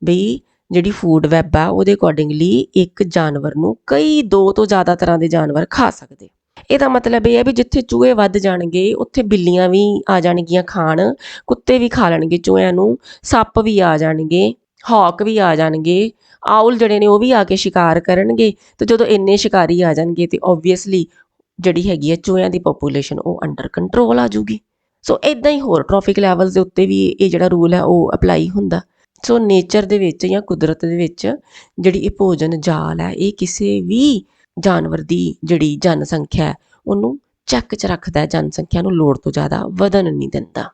ਬਈ, ਜਿਹੜੀ ਫੂਡ ਵੈਬ ਆ ਉਹਦੇ ਅਕੋਰਡਿੰਗਲੀ ਇੱਕ ਜਾਨਵਰ ਨੂੰ ਕਈ 2 ਤੋਂ ਜ਼ਿਆਦਾ ਤਰ੍ਹਾਂ ਦੇ ਜਾਨਵਰ ਖਾ ਸਕਦੇ। ਇਹਦਾ ਮਤਲਬ ਇਹ ਹੈ ਵੀ ਜਿੱਥੇ ਚੂਹੇ ਵੱਧ ਜਾਣਗੇ ਉੱਥੇ ਬਿੱਲੀਆਂ ਵੀ ਆ ਜਾਣਗੀਆਂ ਖਾਣ, ਕੁੱਤੇ ਵੀ ਖਾ ਲੈਣਗੇ ਚੂਹਿਆਂ ਨੂੰ, ਸੱਪ ਵੀ ਆ ਜਾਣਗੇ, ਹੌਕ ਵੀ ਆ ਜਾਣਗੇ, ਆਉਲ ਜਿਹੜੇ ਨੇ ਉਹ ਵੀ ਆ ਕੇ ਸ਼ਿਕਾਰ ਕਰਨਗੇ। ਅਤੇ ਜਦੋਂ ਇੰਨੇ ਸ਼ਿਕਾਰੀ ਆ ਜਾਣਗੇ ਤਾਂ ਓਬਵੀਅਸਲੀ ਜਿਹੜੀ ਹੈਗੀ ਹੈ ਚੂਹਿਆਂ ਦੀ ਪੋਪੂਲੇਸ਼ਨ ਉਹ ਅੰਡਰ ਕੰਟਰੋਲ ਆ ਜੂਗੀ। ਸੋ ਇੱਦਾਂ ਹੀ ਹੋਰ ਟ੍ਰੋਫਿਕ ਲੈਵਲਸ ਦੇ ਉੱਤੇ ਵੀ ਇਹ ਜਿਹੜਾ ਰੂਲ ਹੈ ਉਹ ਅਪਲਾਈ ਹੁੰਦਾ। ਸੋ ਨੇਚਰ ਦੇ ਵਿੱਚ ਜਾਂ ਕੁਦਰਤ ਦੇ ਵਿੱਚ ਜਿਹੜੀ ਇਹ ਭੋਜਨ ਜਾਲ ਹੈ ਇਹ ਕਿਸੇ ਵੀ ਜਾਨਵਰ ਦੀ ਜਿਹੜੀ ਜਨਸੰਖਿਆ ਉਹਨੂੰ ਚੈੱਕ 'ਚ ਰੱਖਦਾ, ਜਨਸੰਖਿਆ ਨੂੰ ਲੋੜ ਤੋਂ ਜ਼ਿਆਦਾ ਵਧਣ ਨਹੀਂ ਦਿੰਦਾ।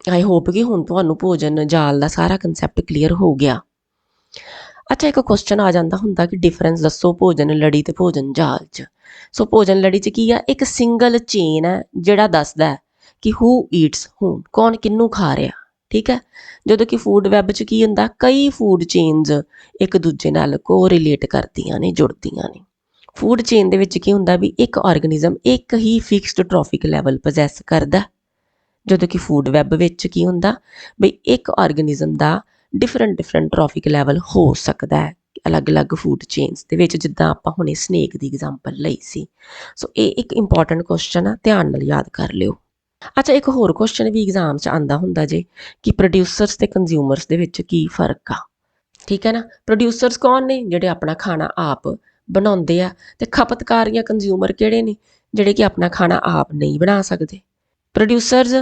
ਆਈ ਹੋਪ ਕਿ ਹੁਣ ਤੁਹਾਨੂੰ ਭੋਜਨ ਜਾਲ ਦਾ ਸਾਰਾ ਕੰਸੈਪਟ ਕਲੀਅਰ ਹੋ ਗਿਆ। ਅੱਛਾ, ਇੱਕ ਕੁਐਸਚਨ ਆ ਜਾਂਦਾ ਹੁੰਦਾ ਕਿ ਡਿਫਰੈਂਸ ਦੱਸੋ ਭੋਜਨ ਲੜੀ ਅਤੇ ਭੋਜਨ ਜਾਲ 'ਚ। ਸੋ ਭੋਜਨ ਲੜੀ 'ਚ ਕੀ ਆ, ਇੱਕ ਸਿੰਗਲ ਚੇਨ ਹੈ ਜਿਹੜਾ ਦੱਸਦਾ ਹੈ ਕਿ ਹੂ ਈਟਸ ਹੂਮ, ਕੌਣ ਕਿਹਨੂੰ ਖਾ ਰਿਹਾ, ਠੀਕ ਹੈ। ਜਦੋਂ ਕਿ ਫੂਡ ਵੈਬ 'ਚ ਕੀ ਹੁੰਦਾ, ਕਈ ਫੂਡ ਚੇਨਸ ਇੱਕ ਦੂਜੇ ਨਾਲ ਕੋਰਿਲੇਟ ਕਰਦੀਆਂ ਨੇ, ਜੁੜਦੀਆਂ ਨੇ। ਫੂਡ ਚੇਨ ਦੇ ਵਿੱਚ ਕੀ ਹੁੰਦਾ ਵੀ ਇੱਕ ਆਰਗੇਨਿਜ਼ਮ ਇੱਕ ਹੀ ਫਿਕਸਡ ਟ੍ਰੋਫਿਕ ਲੈਵਲ ਪੋਜੈਸ ਕਰਦਾ, ਜਦੋਂ ਕਿ ਫੂਡ ਵੈਬ ਵਿੱਚ ਕੀ ਹੁੰਦਾ ਬਈ ਇੱਕ ਆਰਗੇਨਿਜ਼ਮ ਦਾ ਡਿਫਰੈਂਟ ਟ੍ਰੋਫਿਕ ਲੈਵਲ ਹੋ ਸਕਦਾ ਹੈ ਅਲੱਗ-ਅਲੱਗ ਫੂਡ ਚੇਨਸ ਦੇ ਵਿੱਚ, ਜਿੱਦਾਂ ਆਪਾਂ ਹੁਣੇ ਸਨੇਕ ਦੀ ਐਗਜ਼ਾਮਪਲ ਲਈ ਸੀ। ਸੋ ਇਹ ਇੱਕ ਇੰਪੋਰਟੈਂਟ ਕੁਐਸਚਨ ਆ, ਧਿਆਨ ਨਾਲ ਯਾਦ ਕਰ ਲਿਓ। ਅੱਛਾ, ਇੱਕ ਹੋਰ ਕੁਐਸਚਨ ਵੀ ਐਗਜ਼ਾਮ 'ਚ ਆਉਂਦਾ ਹੁੰਦਾ ਜੇ ਕਿ ਪ੍ਰੋਡਿਊਸਰਸ ਅਤੇ ਕੰਜ਼ਿਊਮਰਸ ਦੇ ਵਿੱਚ ਕੀ ਫ਼ਰਕ ਆ, ਠੀਕ ਹੈ ਨਾ। ਪ੍ਰੋਡਿਊਸਰਸ ਕੌਣ ਨੇ? ਜਿਹੜੇ ਆਪਣਾ ਖਾਣਾ ਆਪ ਬਣਾਉਂਦੇ ਆ, ਅਤੇ ਖਪਤਕਾਰ ਜਾਂ ਕੰਜ਼ਿਊਮਰ ਕਿਹੜੇ ਨੇ? ਜਿਹੜੇ ਕਿ ਆਪਣਾ ਖਾਣਾ ਆਪ ਨਹੀਂ ਬਣਾ ਸਕਦੇ। ਪ੍ਰੋਡਿਊਸਰਸ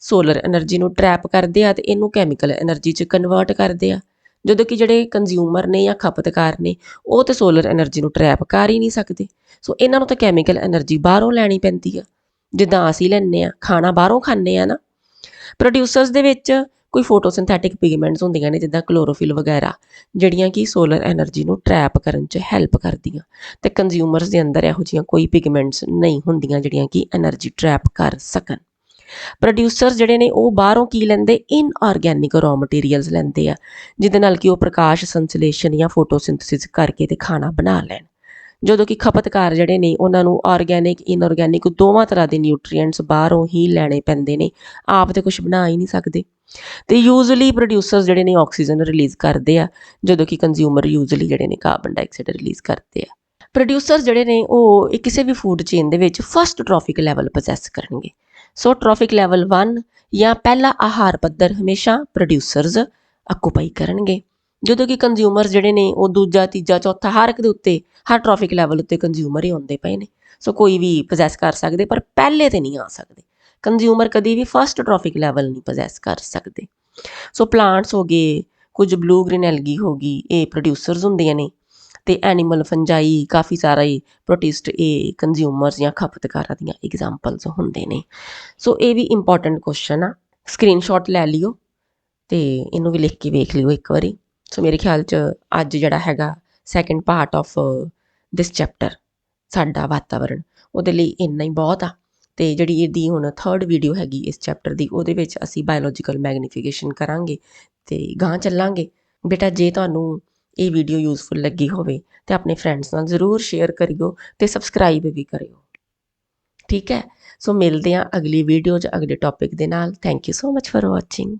ਸੋਲਰ ਐਨਰਜੀ ਨੂੰ ਟਰੈਪ ਕਰਦੇ ਆ ਅਤੇ ਇਹਨੂੰ ਕੈਮੀਕਲ ਐਨਰਜੀ 'ਚ ਕਨਵਰਟ ਕਰਦੇ ਆ, ਜਦੋਂ ਕਿ ਜਿਹੜੇ ਕੰਜ਼ਿਊਮਰ ਨੇ ਜਾਂ ਖਪਤਕਾਰ ਨੇ ਉਹ ਤਾਂ ਸੋਲਰ ਐਨਰਜੀ ਨੂੰ ਟਰੈਪ ਕਰ ਹੀ ਨਹੀਂ ਸਕਦੇ। ਸੋ ਇਹਨਾਂ ਨੂੰ ਤਾਂ ਕੈਮੀਕਲ ਐਨਰਜੀ ਬਾਹਰੋਂ ਲੈਣੀ ਪੈਂਦੀ ਆ, ਜਿੱਦਾਂ ਅਸੀਂ ਲੈਂਦੇ ਹਾਂ ਖਾਣਾ ਬਾਹਰੋਂ ਖਾਂਦੇ ਹਾਂ ਨਾ। ਪ੍ਰੋਡਿਊਸਰਸ ਦੇ ਵਿੱਚ ਕੋਈ ਫੋਟੋਸਿੰਥੈਟਿਕ ਪਿਗਮੈਂਟਸ ਹੁੰਦੀਆਂ ਨੇ ਜਿੱਦਾਂ ਕਲੋਰੋਫਿਲ ਵਗੈਰਾ, ਜਿਹੜੀਆਂ ਕਿ ਸੋਲਰ ਐਨਰਜੀ ਨੂੰ ਟਰੈਪ ਕਰਨ 'ਚ ਹੈਲਪ ਕਰਦੀਆਂ, ਅਤੇ ਕੰਜ਼ਿਊਮਰਸ ਦੇ ਅੰਦਰ ਇਹੋ ਜਿਹੀਆਂ ਕੋਈ ਪਿਗਮੈਂਟਸ ਨਹੀਂ ਹੁੰਦੀਆਂ ਜਿਹੜੀਆਂ ਕਿ ਐਨਰਜੀ ਟਰੈਪ ਕਰ ਸਕਣ। ਪ੍ਰੋਡਿਊਸਰਸ ਜਿਹੜੇ ਨੇ ਉਹ ਬਾਹਰੋਂ ਕੀ ਲੈਂਦੇ, ਇਨਆਰਗੈਨਿਕ ਰॉ ਮਟੀਰੀਅਲਸ ਲੈਂਦੇ ਆ, ਜਿਹਦੇ ਨਾਲ ਕਿ ਉਹ ਪ੍ਰਕਾਸ਼ ਸੰਸਲੇਸ਼ਨ ਜਾਂ ਫੋਟੋਸਿੰਥਸਿਸ ਕਰਕੇ ਤੇ ਖਾਣਾ ਬਣਾ ਲੈਣ। ਜਦੋਂ ਕਿ ਖਪਤਕਾਰ ਜਿਹੜੇ ਨੇ ਉਹਨਾਂ ਨੂੰ ਆਰਗੈਨਿਕ ਇਨਆਰਗੈਨਿਕ ਦੋਵਾਂ ਤਰ੍ਹਾਂ ਦੇ ਨਿਊਟਰੀਐਂਟਸ ਬਾਹਰੋਂ ਹੀ ਲੈਣੇ ਪੈਂਦੇ ਨੇ, ਆਪ ਤੇ ਕੁਛ ਬਣਾ ਹੀ ਨਹੀਂ ਸਕਦੇ। ਅਤੇ ਯੂਜ਼ਲੀ ਪ੍ਰੋਡਿਊਸਰਸ ਜਿਹੜੇ ਨੇ ਆਕਸੀਜਨ ਰਿਲੀਜ਼ ਕਰਦੇ ਆ, ਜਦੋਂ ਕਿ ਕੰਜ਼ਿਊਮਰ ਯੂਜ਼ਲੀ ਜਿਹੜੇ ਨੇ ਕਾਰਬਨ ਡਾਈਆਕਸਾਈਡ ਰਿਲੀਜ਼ ਕਰਦੇ ਆ। ਪ੍ਰੋਡਿਊਸਰਸ ਜਿਹੜੇ ਨੇ ਉਹ ਕਿਸੇ ਵੀ ਫੂਡ ਚੇਨ ਦੇ ਵਿੱਚ ਫਸਟ ਟ੍ਰੋਫਿਕ ਲੈਵਲ ਪੋਜੈਸ ਕਰਨਗੇ। ਸੋ ਟ੍ਰੋਫਿਕ ਲੈਵਲ 1 ਜਾਂ ਪਹਿਲਾ ਆਹਾਰ ਪੱਧਰ ਹਮੇਸ਼ਾ ਪ੍ਰੋਡਿਊਸਰਸ ਆਕੂਪਾਈ ਕਰਨਗੇ। ਜਦੋਂ ਕਿ ਕੰਜ਼ਿਊਮਰ ਜਿਹੜੇ ਨੇ ਉਹ ਦੂਜਾ ਤੀਜਾ ਚੌਥਾ ਹਰ ਇੱਕ ਦੇ ਉੱਤੇ ਹਰ ਟ੍ਰੋਫਿਕ ਲੈਵਲ ਉੱਤੇ ਕੰਜ਼ਿਊਮਰ ਹੀ ਆਉਂਦੇ ਪਏ ਨੇ। ਸੋ ਕੋਈ ਵੀ ਪੋਜੈਸ ਕਰ ਸਕਦੇ ਪਰ ਪਹਿਲੇ ਤੇ ਨਹੀਂ ਆ ਸਕਦੇ। ਕੰਜ਼ਿਊਮਰ ਕਦੀ ਵੀ ਫਸਟ ਟ੍ਰੋਫਿਕ ਲੈਵਲ ਨਹੀਂ ਪੋਜੈਸ ਕਰ ਸਕਦੇ। ਸੋ ਪਲਾਂਟਸ ਹੋ ਗਏ, ਕੁਝ ਬਲੂ ਗ੍ਰੀਨ ਐਲਗੀ ਹੋ ਗਈ, ਇਹ ਪ੍ਰੋਡਿਊਸਰਸ ਹੁੰਦੀਆਂ ਨੇ ਤੇ ਐਨੀਮਲ ਫੰਜਾਈ ਕਾਫੀ ਸਾਰੇ ਪ੍ਰੋਟਿਸਟ ਇਹ ਕੰਜ਼ਿਊਮਰਸ ਜਾਂ ਖਪਤਕਾਰਾਂ ਦੀਆਂ ਐਗਜ਼ਾਮਪਲਸ ਹੁੰਦੇ ਨੇ। ਸੋ ਇਹ ਵੀ ਇੰਪੋਰਟੈਂਟ ਕੁਐਸਚਨ ਆ, ਸਕਰੀਨਸ਼ਾਟ ਲੈ ਲਿਓ ਤੇ ਇਹਨੂੰ ਵੀ ਲਿਖ ਕੇ ਵੇਖ ਲਿਓ ਇੱਕ ਵਾਰੀ। ਸੋ ਮੇਰੇ ਖਿਆਲ 'ਚ ਅੱਜ ਜਿਹੜਾ ਹੈਗਾ second part of this chapter ਸਾਡਾ ਵਾਤਾਵਰਣ, ਉਹਦੇ ਲਈ ਇੰਨਾ ਹੀ ਬਹੁਤ ਆ। ਤੇ ਜਿਹੜੀ ਇਹਦੀ ਹੁਣ ਥਰਡ ਵੀਡੀਓ ਹੈਗੀ ਇਸ ਚੈਪਟਰ ਦੀ, ਉਹਦੇ ਵਿੱਚ ਅਸੀਂ ਬਾਇਓਲੋਜੀਕਲ ਮੈਗਨੀਫਿਕੇਸ਼ਨ ਕਰਾਂਗੇ ਤੇ ਗਾਂਹ ਚੱਲਾਂਗੇ। ਬੇਟਾ ਜੇ ਤੁਹਾਨੂੰ ਇਹ ਵੀਡੀਓ ਯੂਜ਼ਫੁਲ ਲੱਗੀ ਹੋਵੇ ਤਾਂ ਆਪਣੇ ਫਰੈਂਡਸ ਨਾਲ ਜ਼ਰੂਰ ਸ਼ੇਅਰ ਕਰਿਓ ਤੇ ਸਬਸਕ੍ਰਾਈਬ ਵੀ ਕਰਿਓ, ਠੀਕ ਹੈ। ਸੋ ਮਿਲਦੇ ਹਾਂ ਅਗਲੀ ਵੀਡੀਓ 'ਚ ਅਗਲੇ ਟੌਪਿਕ ਦੇ ਨਾਲ। Thank you so much for watching.